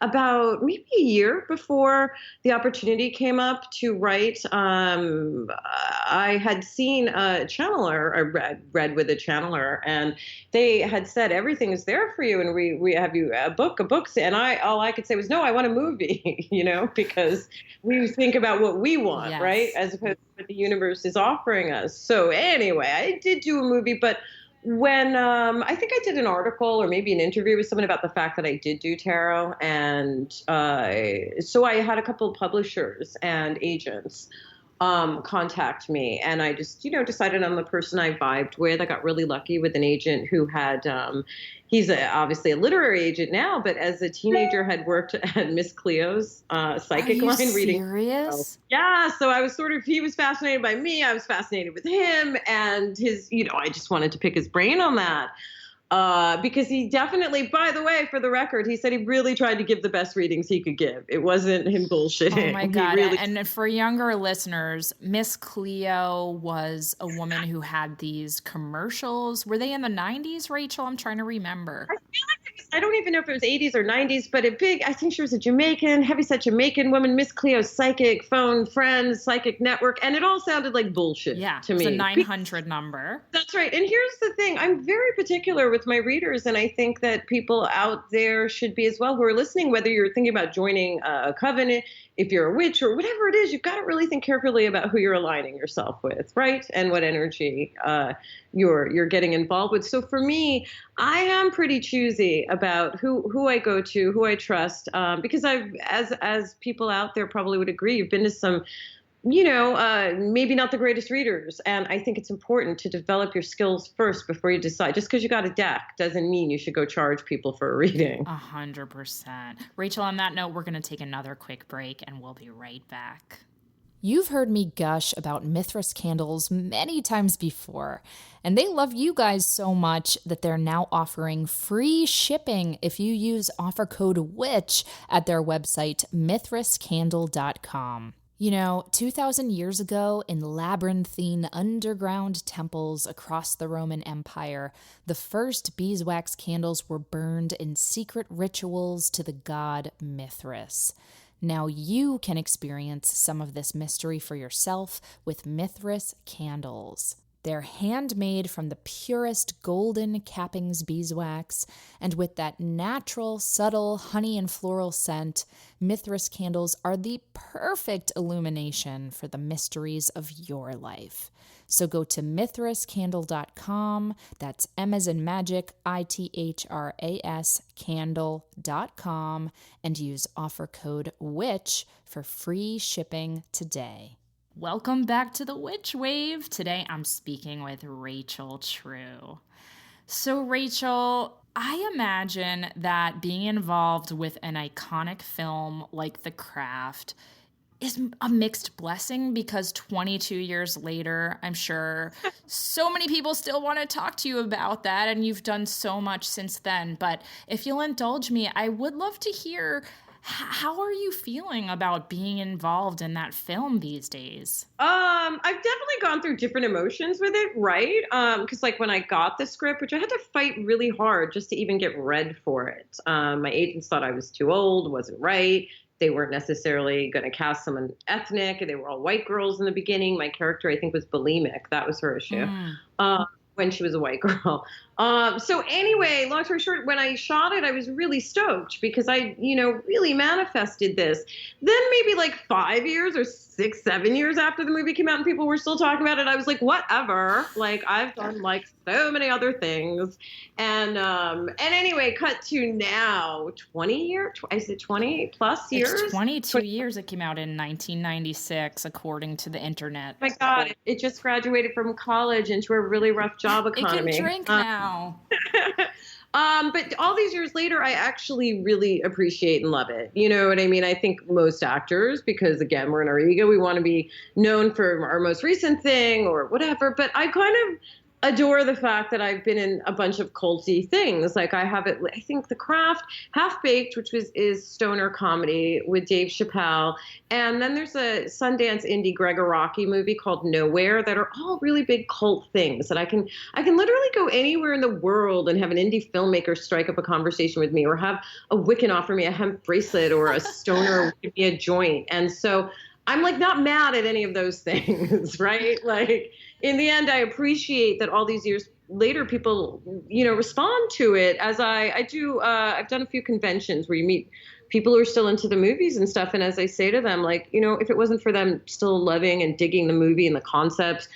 about maybe a year before the opportunity came up to write, I had seen a channeler, I read with a channeler, and they had said, everything is there for you, and we have you a book. And all I could say was, no, I want a movie, because we think about what we want, Yes. right? As opposed to what the universe is offering us. So anyway, I did do a movie, but when I think I did an article or maybe an interview with someone about the fact that I did do tarot, and so I had a couple of publishers and agents contact me, and I just decided on the person I vibed with. I got really lucky with an agent who had he's obviously a literary agent now, but as a teenager had worked at Miss Cleo's psychic line reading. Serious? Yeah, so I was he was fascinated by me, I was fascinated with him, and his, I just wanted to pick his brain on that. Because he definitely, by the way, for the record, he said he really tried to give the best readings he could give. It wasn't him bullshitting. Oh my God. And for younger listeners, Miss Cleo was a woman who had these commercials. Were they in the 90s, Rachel? I'm trying to remember. I don't even know if it was 80s or 90s, but I think she was a heavyset Jamaican woman, Miss Cleo's psychic phone friends, psychic network, and it all sounded like bullshit to me. It's a 900 number. That's right. And here's the thing. I'm very particular with my readers, and I think that people out there should be as well who are listening, whether you're thinking about joining a covenant, if you're a witch or whatever it is, you've got to really think carefully about who you're aligning yourself with, right? And what energy you're getting involved with. So for me, I am pretty choosy about who I go to, who I trust, because as people out there probably would agree, you've been to some maybe not the greatest readers. And I think it's important to develop your skills first before you decide. Just because you got a deck doesn't mean you should go charge people for a reading. 100%. Rachel, on that note, we're going to take another quick break and we'll be right back. You've heard me gush about Mithras candles many times before, and they love you guys so much that they're now offering free shipping if you use offer code WITCH at their website, mithrascandle.com. 2,000 years ago, in labyrinthine underground temples across the Roman Empire, the first beeswax candles were burned in secret rituals to the god Mithras. Now you can experience some of this mystery for yourself with Mithras candles. They're handmade from the purest golden cappings beeswax, and with that natural, subtle honey and floral scent, Mithras candles are the perfect illumination for the mysteries of your life. So go to mithrascandle.com, that's M as in magic, ITHRAS candle.com, and use offer code WITCH for free shipping today. Welcome back to the Witch Wave. Today I'm speaking with Rachel True. So Rachel, I imagine that being involved with an iconic film like The Craft is a mixed blessing, because 22 years later, I'm sure so many people still want to talk to you about that, and you've done so much since then. But if you'll indulge me, I would love to hear, how are you feeling about being involved in that film these days? I've definitely gone through different emotions with it, right? Because like when I got the script, which I had to fight really hard just to even get read for it. My agents thought I was too old, wasn't right. They weren't necessarily going to cast someone ethnic. They were all white girls in the beginning. My character, I think, was bulimic. That was her issue. When she was a white girl. So anyway, long story short, when I shot it, I was really stoked because I, really manifested this. Then maybe like 5 years or 6, 7 years after the movie came out and people were still talking about it, I was like, whatever. Like I've done like so many other things. And anyway, cut to now, 20 years, is it 20 plus years? It's 22 years. It came out in 1996, according to the internet. Oh my God, it just graduated from college into a really rough job economy. It can drink now. But all these years later, I actually really appreciate and love it. You know what I mean? I think most actors, because again, we're in our ego, we want to be known for our most recent thing or whatever. But I kind of adore the fact that I've been in a bunch of culty things. Like I think The Craft, Half Baked, which is stoner comedy with Dave Chappelle. And then there's a Sundance indie Gregor Rocky movie called Nowhere that are all really big cult things that I can literally go anywhere in the world and have an indie filmmaker strike up a conversation with me, or have a Wiccan offer me a hemp bracelet, or a stoner give me a joint. And so I'm like not mad at any of those things, right? Like in the end, I appreciate that all these years later, people, respond to it as I do. I've done a few conventions where you meet people who are still into the movies and stuff. And as I say to them, like, if it wasn't for them still loving and digging the movie and the concepts,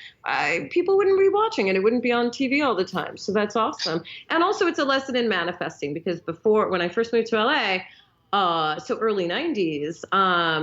people wouldn't be watching it. It wouldn't be on TV all the time. So that's awesome. And also it's a lesson in manifesting, because when I first moved to LA, so early 90s,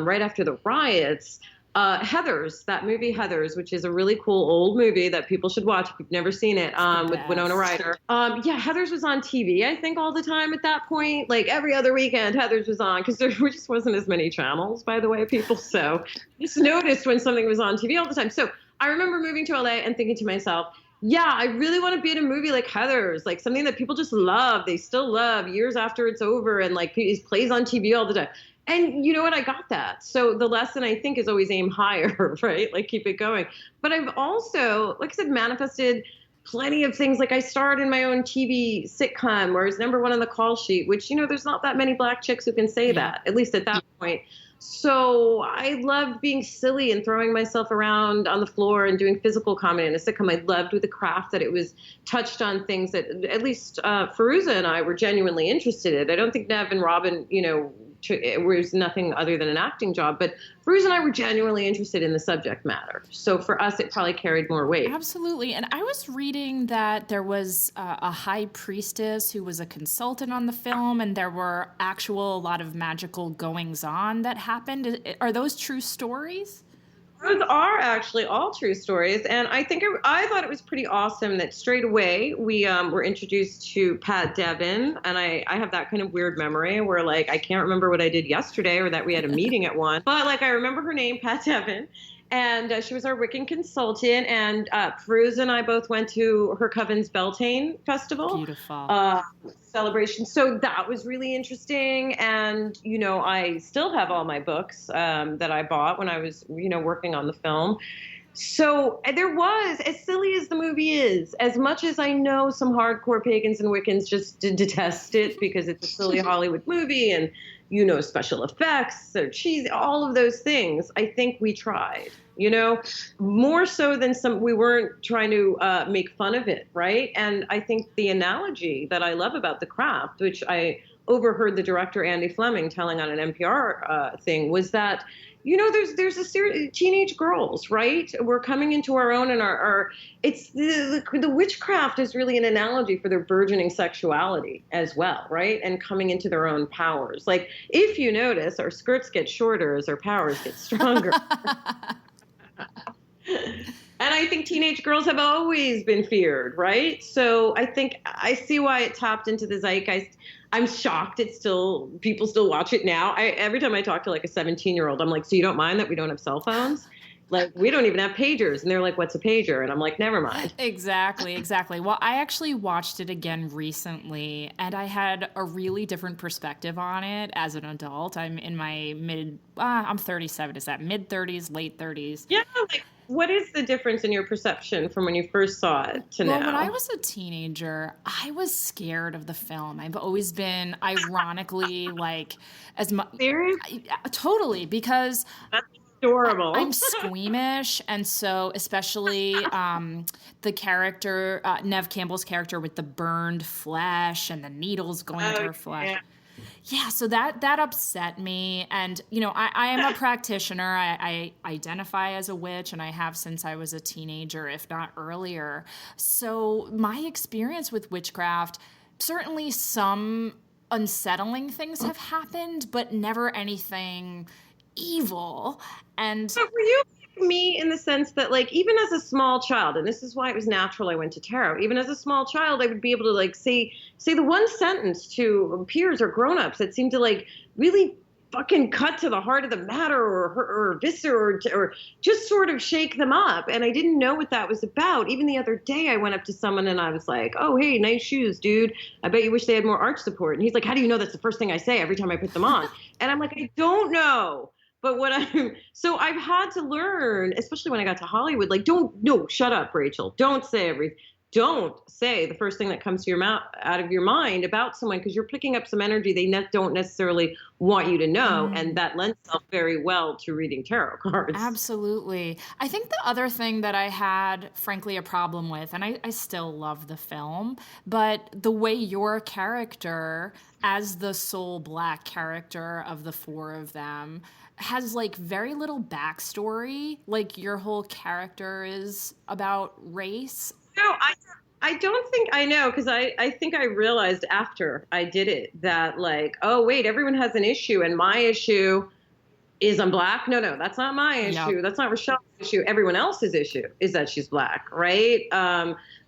right after the riots, Heathers, that movie Heathers, which is a really cool old movie that people should watch if you've never seen it, with Winona Ryder. Heathers was on TV, I think, all the time at that point. Like every other weekend, Heathers was on, because there just wasn't as many channels, by the way, people. So just noticed when something was on TV all the time. So I remember moving to LA and thinking to myself, yeah, I really want to be in a movie like Heathers, like something that people just love. They still love years after it's over, and like it plays on TV all the time. And you know what? I got that. So the lesson, I think, is always aim higher, right? Like keep it going. But I've also, like I said, manifested plenty of things. Like I starred in my own TV sitcom where I was #1 on the call sheet, which, there's not that many black chicks who can say that, at least at that point. So I loved being silly and throwing myself around on the floor and doing physical comedy in a sitcom. I loved with The Craft that it was touched on things that at least Fairuza and I were genuinely interested in. I don't think Nev and Robin, it was nothing other than an acting job, but Fairuza and I were genuinely interested in the subject matter. So for us, it probably carried more weight. Absolutely. And I was reading that there was a high priestess who was a consultant on the film, and there were a lot of magical goings on that happened. Are those true stories? Those are actually all true stories. And I think I thought it was pretty awesome that straight away we were introduced to Pat Devin. And I have that kind of weird memory where like I can't remember what I did yesterday or that we had a meeting at 1. But like I remember her name, Pat Devin. And she was our Wiccan consultant. And Fairuza and I both went to her Coven's Beltane Festival. Beautiful. Celebration. So that was really interesting. And, I still have all my books that I bought when I was, working on the film. So there was, as silly as the movie is, as much as I know some hardcore pagans and Wiccans just detest it because it's a silly Hollywood movie and, special effects or cheesy, all of those things, I think we tried, more so than we weren't trying to make fun of it, right? And I think the analogy that I love about The Craft, which I overheard the director Andy Fleming telling on an NPR thing, was that there's a series teenage girls, right? We're coming into our own, and our it's the witchcraft is really an analogy for their burgeoning sexuality as well, right? And coming into their own powers. Like if you notice, our skirts get shorter as our powers get stronger. And I think teenage girls have always been feared, right? So I think I see why it tapped into the zeitgeist. I'm shocked people still watch it now. Every time I talk to like a 17-year-old, I'm like, so you don't mind that we don't have cell phones? Like, we don't even have pagers. And they're like, what's a pager? And I'm like, never mind. Exactly. Well, I actually watched it again recently, and I had a really different perspective on it as an adult. I'm in my I'm 37. Is that mid-30s, late 30s? Yeah, like, what is the difference in your perception from when you first saw it to now? Well, when I was a teenager, I was scared of the film. I've always been, ironically, like, as much. Totally, because That's adorable. I'm squeamish, and so especially the character, Neve Campbell's character with the burned flesh and the needles going into her flesh. Yeah, so that upset me. And, I am a practitioner. I identify as a witch, and I have since I was a teenager, if not earlier. So my experience with witchcraft, certainly some unsettling things have happened, but never anything evil. And but were you like me in the sense that, like, even as a small child, and this is why it was natural I went to tarot, even as a small child, I would be able to like say the one sentence to peers or grown-ups that seemed to like really fucking cut to the heart of the matter or eviscerate or just sort of shake them up. And I didn't know what that was about. Even the other day I went up to someone and I was like, oh, hey, nice shoes, dude. I bet you wish they had more arch support. And he's like, how do you know that's the first thing I say every time I put them on? And I'm like, I don't know. But so I've had to learn, especially when I got to Hollywood, like, shut up, Rachel. Don't say the first thing that comes to your mouth, out of your mind about someone, because you're picking up some energy they don't necessarily want you to know. And that lends itself very well to reading tarot cards. Absolutely. I think the other thing that I had, frankly, a problem with, and I still love the film, but the way your character, as the sole Black character of the four of them, has like very little backstory. Like, your whole character is about race. No, I don't think I know, because I think I realized after I did it that, like, oh, wait, everyone has an issue, and my issue is I'm Black. No, that's not my issue. Yep. That's not Rochelle's issue. Everyone else's issue is that she's Black, right?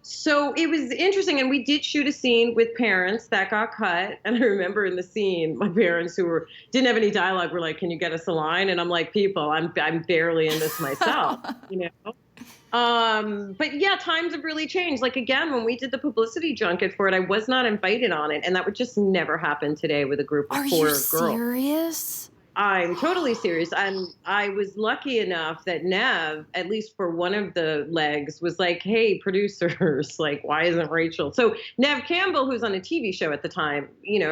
So it was interesting, and we did shoot a scene with parents that got cut. And I remember in the scene, my parents who didn't have any dialogue were like, "Can you get us a line?" And I'm like, "People, I'm barely in this myself, you know." But yeah, times have really changed. Like, again, when we did the publicity junket for it, I was not invited on it, and that would just never happen today with a group of four girls. Are you serious? I'm totally serious. I was lucky enough that Neve, at least for one of the legs, was like, hey, producers, like, why isn't Rachel? So Neve Campbell, who's on a TV show at the time,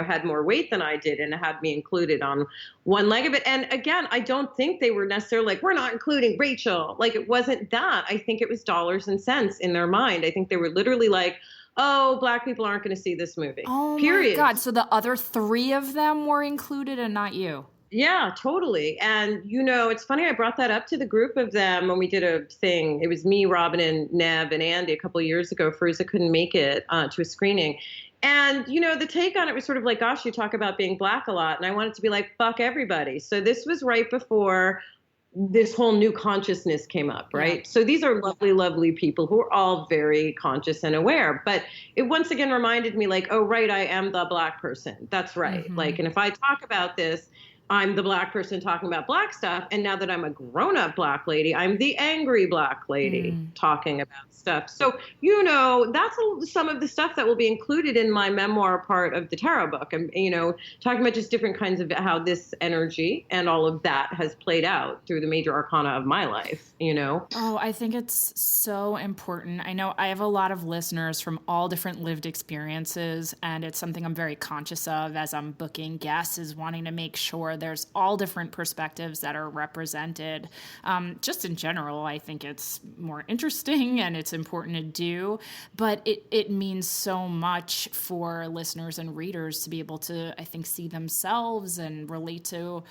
had more weight than I did and had me included on one leg of it. And again, I don't think they were necessarily like, we're not including Rachel. Like, it wasn't that. I think it was dollars and cents in their mind. I think they were literally like, oh, Black people aren't going to see this movie. Oh, period. My God. So the other three of them were included and not you? Yeah, totally. And, it's funny, I brought that up to the group of them when we did a thing. It was me, Robin, and Neve and Andy a couple of years ago. Frieza couldn't make it to a screening. And, the take on it was sort of like, gosh, you talk about being Black a lot. And I wanted to be like, fuck everybody. So this was right before this whole new consciousness came up, right? Yeah. So these are lovely, lovely people who are all very conscious and aware. But it once again reminded me, like, oh, right, I am the Black person. That's right. Mm-hmm. Like, and if I talk about this, I'm the Black person talking about Black stuff. And now that I'm a grown-up Black lady, I'm the angry Black lady talking about stuff. So, that's some of the stuff that will be included in my memoir part of the tarot book. And, talking about just different kinds of how this energy and all of that has played out through the major arcana of my life, Oh, I think it's so important. I know I have a lot of listeners from all different lived experiences, and it's something I'm very conscious of as I'm booking guests, is wanting to make sure there's all different perspectives that are represented. Just in general, I think it's more interesting and it's important to do, but it means so much for listeners and readers to be able to, I think, see themselves and relate to,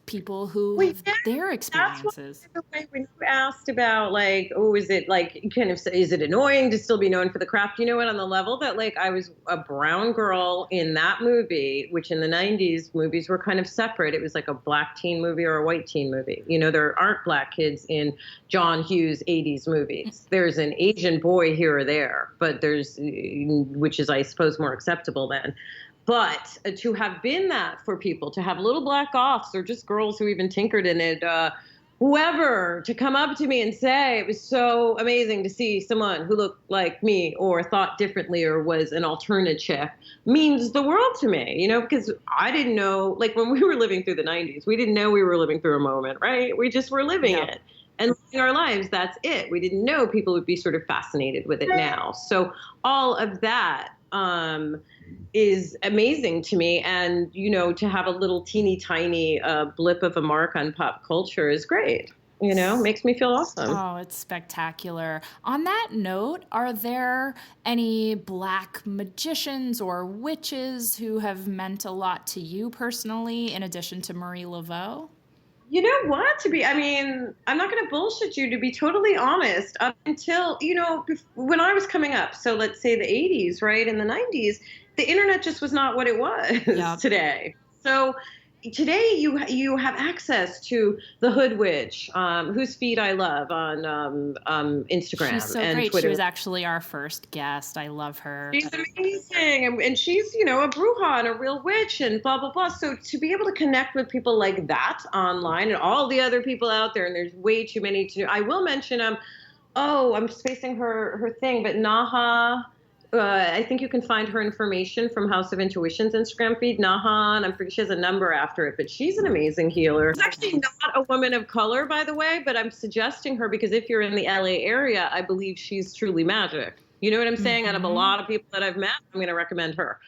people who have their experiences. That's why when you asked about, like, oh, is it like kind of, is it annoying to still be known for the craft? You know what? On the level that, like, I was a brown girl in that movie, which in the 90s movies were kind of separate. It was like a black teen movie or a white teen movie. You know, there aren't black kids in John Hughes 80s movies. There's an Asian boy here or there, but which is, I suppose, more acceptable then. But to have been that for people, to have little black goths or just girls who even tinkered in it, whoever, to come up to me and say it was so amazing to see someone who looked like me or thought differently or was an alternative means the world to me, you know, because I didn't know, like when we were living through the 90s, we didn't know we were living through a moment, right? We just were living it and living our lives. That's it. We didn't know people would be sort of fascinated with it now. So all of that is amazing to me. And, you know, to have a little teeny tiny blip of a mark on pop culture is great. You know, makes me feel awesome. Oh, it's spectacular. On that note, are there any black magicians or witches who have meant a lot to you personally, in addition to Marie Laveau? You know what? I'm not going to bullshit you, to be totally honest. Up until, you know, when I was coming up, so let's say the 80s, right, in the 90s, the internet just was not what it was today. So today you have access to the Hood Witch, whose feed I love on Instagram. She's so and great. Twitter. She was actually our first guest. I love her. She's amazing. And she's, you know, a bruja and a real witch and blah, blah, blah. So to be able to connect with people like that online and all the other people out there, and there's way too many to know. I will mention, I'm spacing her thing, but Naha, I think you can find her information from House of Intuition's Instagram feed, Naha, and I'm pretty she has a number after it, but she's an amazing healer. She's actually not a woman of color, by the way, but I'm suggesting her because if you're in the LA area, I believe she's truly magic. You know what I'm saying? Out of a lot of people that I've met, I'm going to recommend her.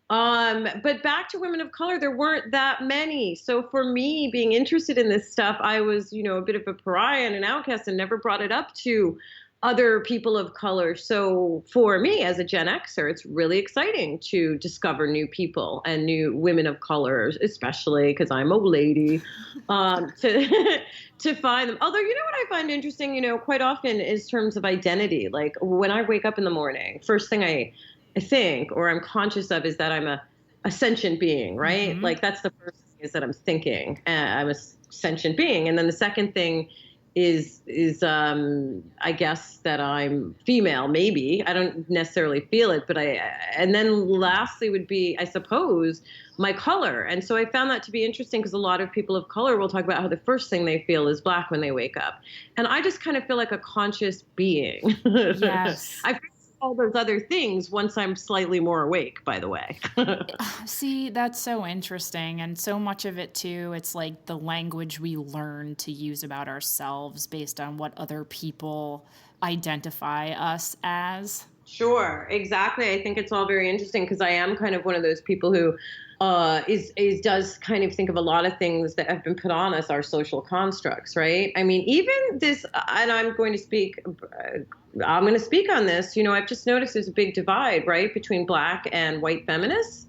But back to women of color, there weren't that many. So for me, being interested in this stuff, I was, you know, a bit of a pariah and an outcast and never brought it up to other people of color. So for me as a Gen Xer, it's really exciting to discover new people and new women of color, especially because I'm a lady, to find them. Although, you know what I find interesting, you know, quite often is terms of identity. Like when I wake up in the morning, first thing I think or I'm conscious of is that I'm a sentient being, right? Like that's the first thing is that I'm thinking I'm a sentient being. And then the second thing is I guess that I'm female, maybe. I don't necessarily feel it, but and then lastly would be, I suppose, my color. And so I found that to be interesting because a lot of people of color will talk about how the first thing they feel is black when they wake up. And I just kind of feel like a conscious being. Yes. I feel all those other things once I'm slightly more awake, by the way. See, that's so interesting. And so much of it, too, it's like the language we learn to use about ourselves based on what other people identify us as. Sure, exactly. I think it's all very interesting because I am kind of one of those people who does kind of think of a lot of things that have been put on us, our social constructs, right? I mean, even this, and I'm going to speak on this, you know, I've just noticed there's a big divide, right, between black and white feminists.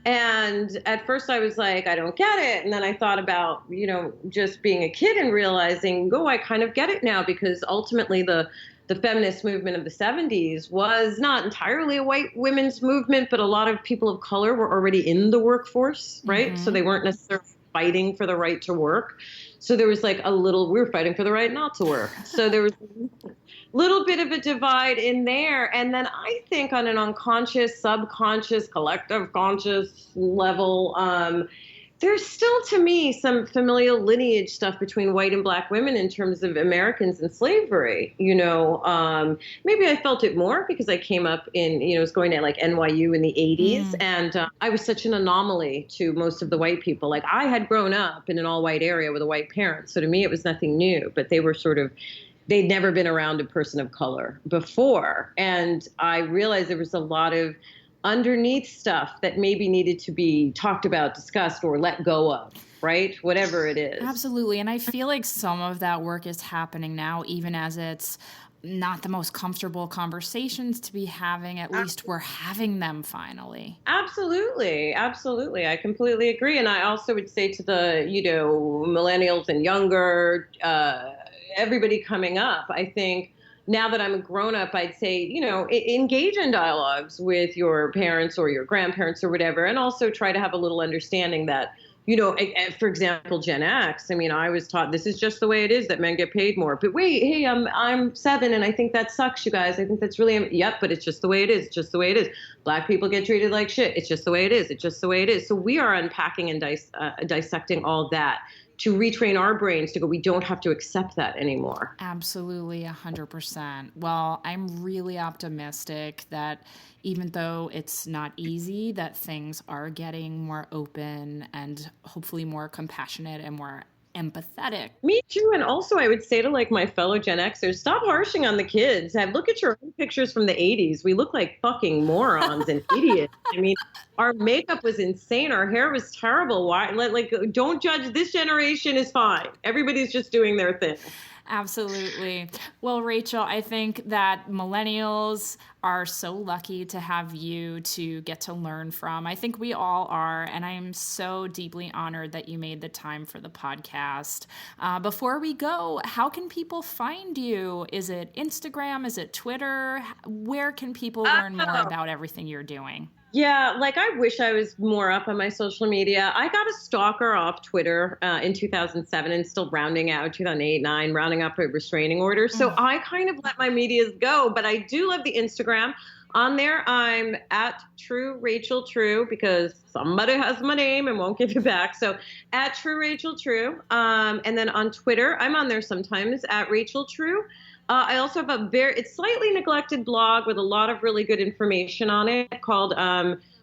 And at first I was like, I don't get it. And then I thought about, you know, just being a kid and realizing, I kind of get it now because ultimately the feminist movement of the 70s was not entirely a white women's movement, but a lot of people of color were already in the workforce, right? So they weren't necessarily fighting for the right to work. So there was like we were fighting for the right not to work. So there was a little bit of a divide in there. And then I think on an unconscious, subconscious, collective conscious level, there's still, to me, some familial lineage stuff between white and black women in terms of Americans and slavery. You know, maybe I felt it more because I came up in, you know, I was going to like NYU in the 80s. And I was such an anomaly to most of the white people. Like I had grown up in an all white area with a white parent. So to me, it was nothing new, but they were they'd never been around a person of color before. And I realized there was a lot of underneath stuff that maybe needed to be talked about, discussed, or let go of, right? Whatever it is. Absolutely. And I feel like some of that work is happening now, even as it's not the most comfortable conversations to be having. At least we're having them finally. Absolutely. Absolutely. I completely agree. And I also would say to the, you know, millennials and younger, everybody coming up, I think, now that I'm a grown-up, I'd say, you know, engage in dialogues with your parents or your grandparents or whatever, and also try to have a little understanding that for example, Gen X. I mean, I was taught this is just the way it is, that men get paid more. But wait, hey, I'm 7 and I think that sucks, you guys. I think that's really, yep, but it's just the way it is. It's just the way it is. Black people get treated like shit. It's just the way it is. It's just the way it is. So we are unpacking and dissecting all that to retrain our brains to go, we don't have to accept that anymore. Absolutely, 100%. Well, I'm really optimistic that even though it's not easy, that things are getting more open and hopefully more compassionate and more empathetic. Me too. And also I would say to like my fellow Gen Xers, stop harshing on the kids. Look at your own pictures from the 80s. We look like fucking morons and idiots. I mean, our makeup was insane. Our hair was terrible. Why? Like, don't judge. This generation is fine. Everybody's just doing their thing. Absolutely. Well, Rachel, I think that millennials are so lucky to have you to get to learn from. I think we all are, and I am so deeply honored that you made the time for the podcast. Before we go, how can people find you? Is it Instagram? Is it Twitter? Where can people learn more about everything you're doing? Yeah, like I wish I was more up on my social media. I got a stalker off Twitter in 2007 and still rounding out 2008, 9, rounding up a restraining order. So I kind of let my medias go, but I do love the Instagram. On there, I'm at True Rachel True because somebody has my name and won't give it back. So at True Rachel True. And then on Twitter, I'm on there sometimes at Rachel True. I also have it's slightly neglected blog with a lot of really good information on it called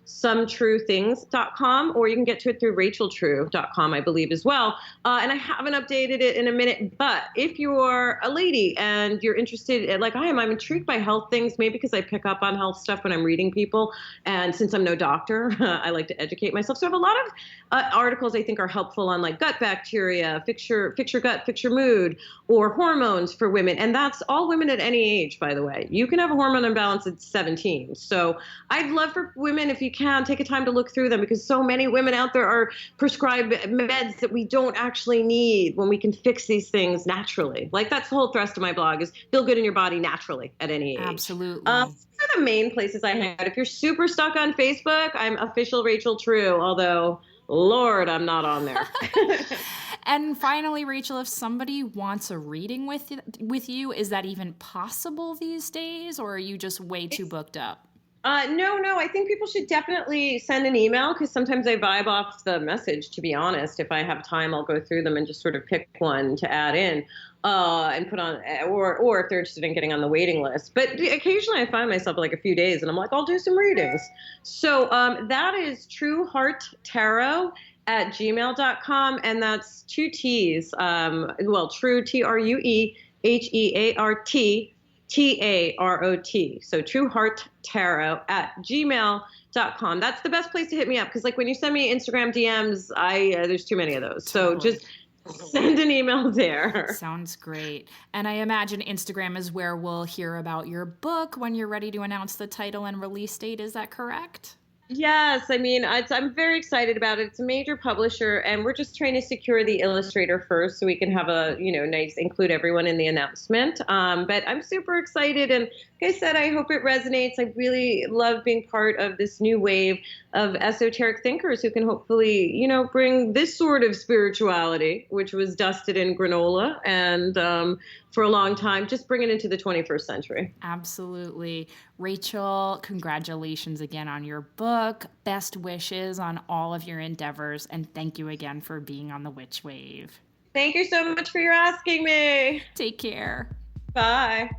sometruethings.com, or you can get to it through racheltrue.com, I believe, as well. And I haven't updated it in a minute, but if you're a lady and you're interested, like I am, I'm intrigued by health things, maybe because I pick up on health stuff when I'm reading people. And since I'm no doctor, I like to educate myself. So I have a lot of articles I think are helpful on like gut bacteria, fix your gut, fix your mood, or hormones for women. And that's all women at any age, by the way. You can have a hormone imbalance at 17. So I'd love for women, if you can, take a time to look through them, because so many women out there are prescribed meds that we don't actually need when we can fix these things naturally. Like that's the whole thrust of my blog, is feel good in your body naturally at any age. Absolutely. Those are the main places I hang out. If you're super stuck on Facebook, I'm official Rachel True, although Lord, I'm not on there. And finally, Rachel, if somebody wants a reading with you, is that even possible these days, or are you just way too booked up? No. I think people should definitely send an email, because sometimes I vibe off the message, to be honest. If I have time, I'll go through them and just sort of pick one to add in and put on, or if they're interested in getting on the waiting list. But occasionally I find myself like a few days and I'm like, I'll do some readings. So that is truehearttarot@gmail.com. And that's 2 T's. True, TrueHeart TAROT. So truehearttarot@gmail.com. That's the best place to hit me up, because like when you send me Instagram DMs, there's too many of those. So just send an email there. Sounds great. And I imagine Instagram is where we'll hear about your book when you're ready to announce the title and release date. Is that correct? Yes, I mean, I'm very excited about it. It's a major publisher, and we're just trying to secure the illustrator first so we can have a, nice, include everyone in the announcement. But I'm super excited, and like I said, I hope it resonates. I really love being part of this new wave of esoteric thinkers who can hopefully, bring this sort of spirituality, which was dusted in granola and for a long time, just bring it into the 21st century. Absolutely. Rachel, congratulations again on your book. Best wishes on all of your endeavors. And thank you again for being on the Witch Wave. Thank you so much for your asking me. Take care. Bye.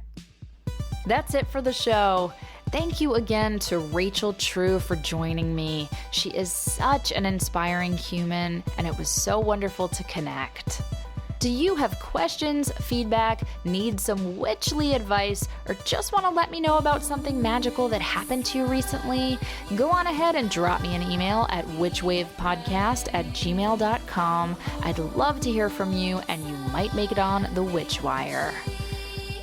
That's it for the show. Thank you again to Rachel True for joining me. She is such an inspiring human, and it was so wonderful to connect. Do you have questions, feedback, need some witchly advice, or just want to let me know about something magical that happened to you recently? Go on ahead and drop me an email at witchwavepodcast@gmail.com. I'd love to hear from you, and you might make it on the Witch Wire.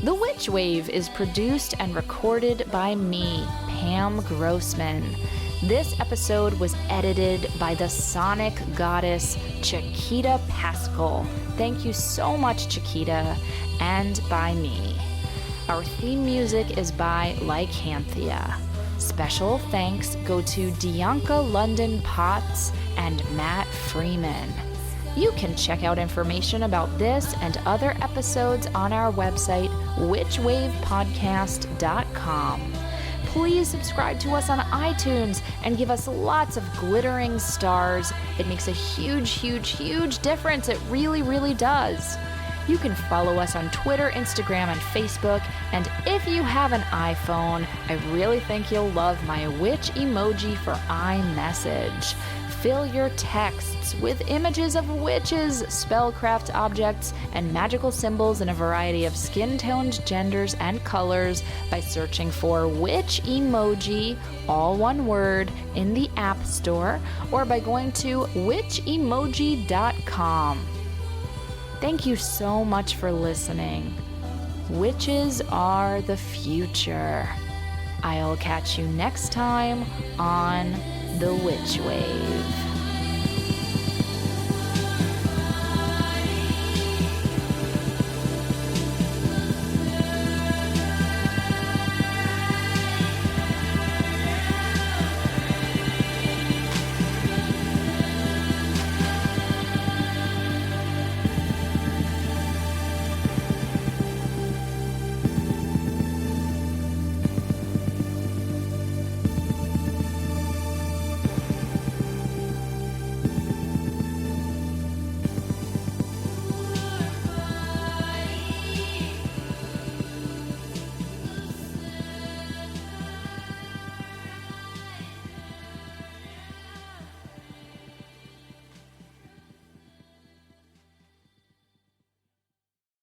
The Witch Wave is produced and recorded by me, Pam Grossman. This episode was edited by the sonic goddess Chiquita Pascal. Thank you so much, Chiquita, and by me. Our theme music is by Lycanthia. Special thanks go to Dianca London Potts and Matt Freeman. You can check out information about this and other episodes on our website, witchwavepodcast.com. Please subscribe to us on iTunes and give us lots of glittering stars. It makes a huge, huge, huge difference. It really, really does. You can follow us on Twitter, Instagram, and Facebook. And if you have an iPhone, I really think you'll love my witch emoji for iMessage. Fill your texts with images of witches, spellcraft objects, and magical symbols in a variety of skin-toned genders and colors by searching for Witch Emoji, all one word, in the App Store, or by going to witchemoji.com. Thank you so much for listening. Witches are the future. I'll catch you next time on The Witch Wave.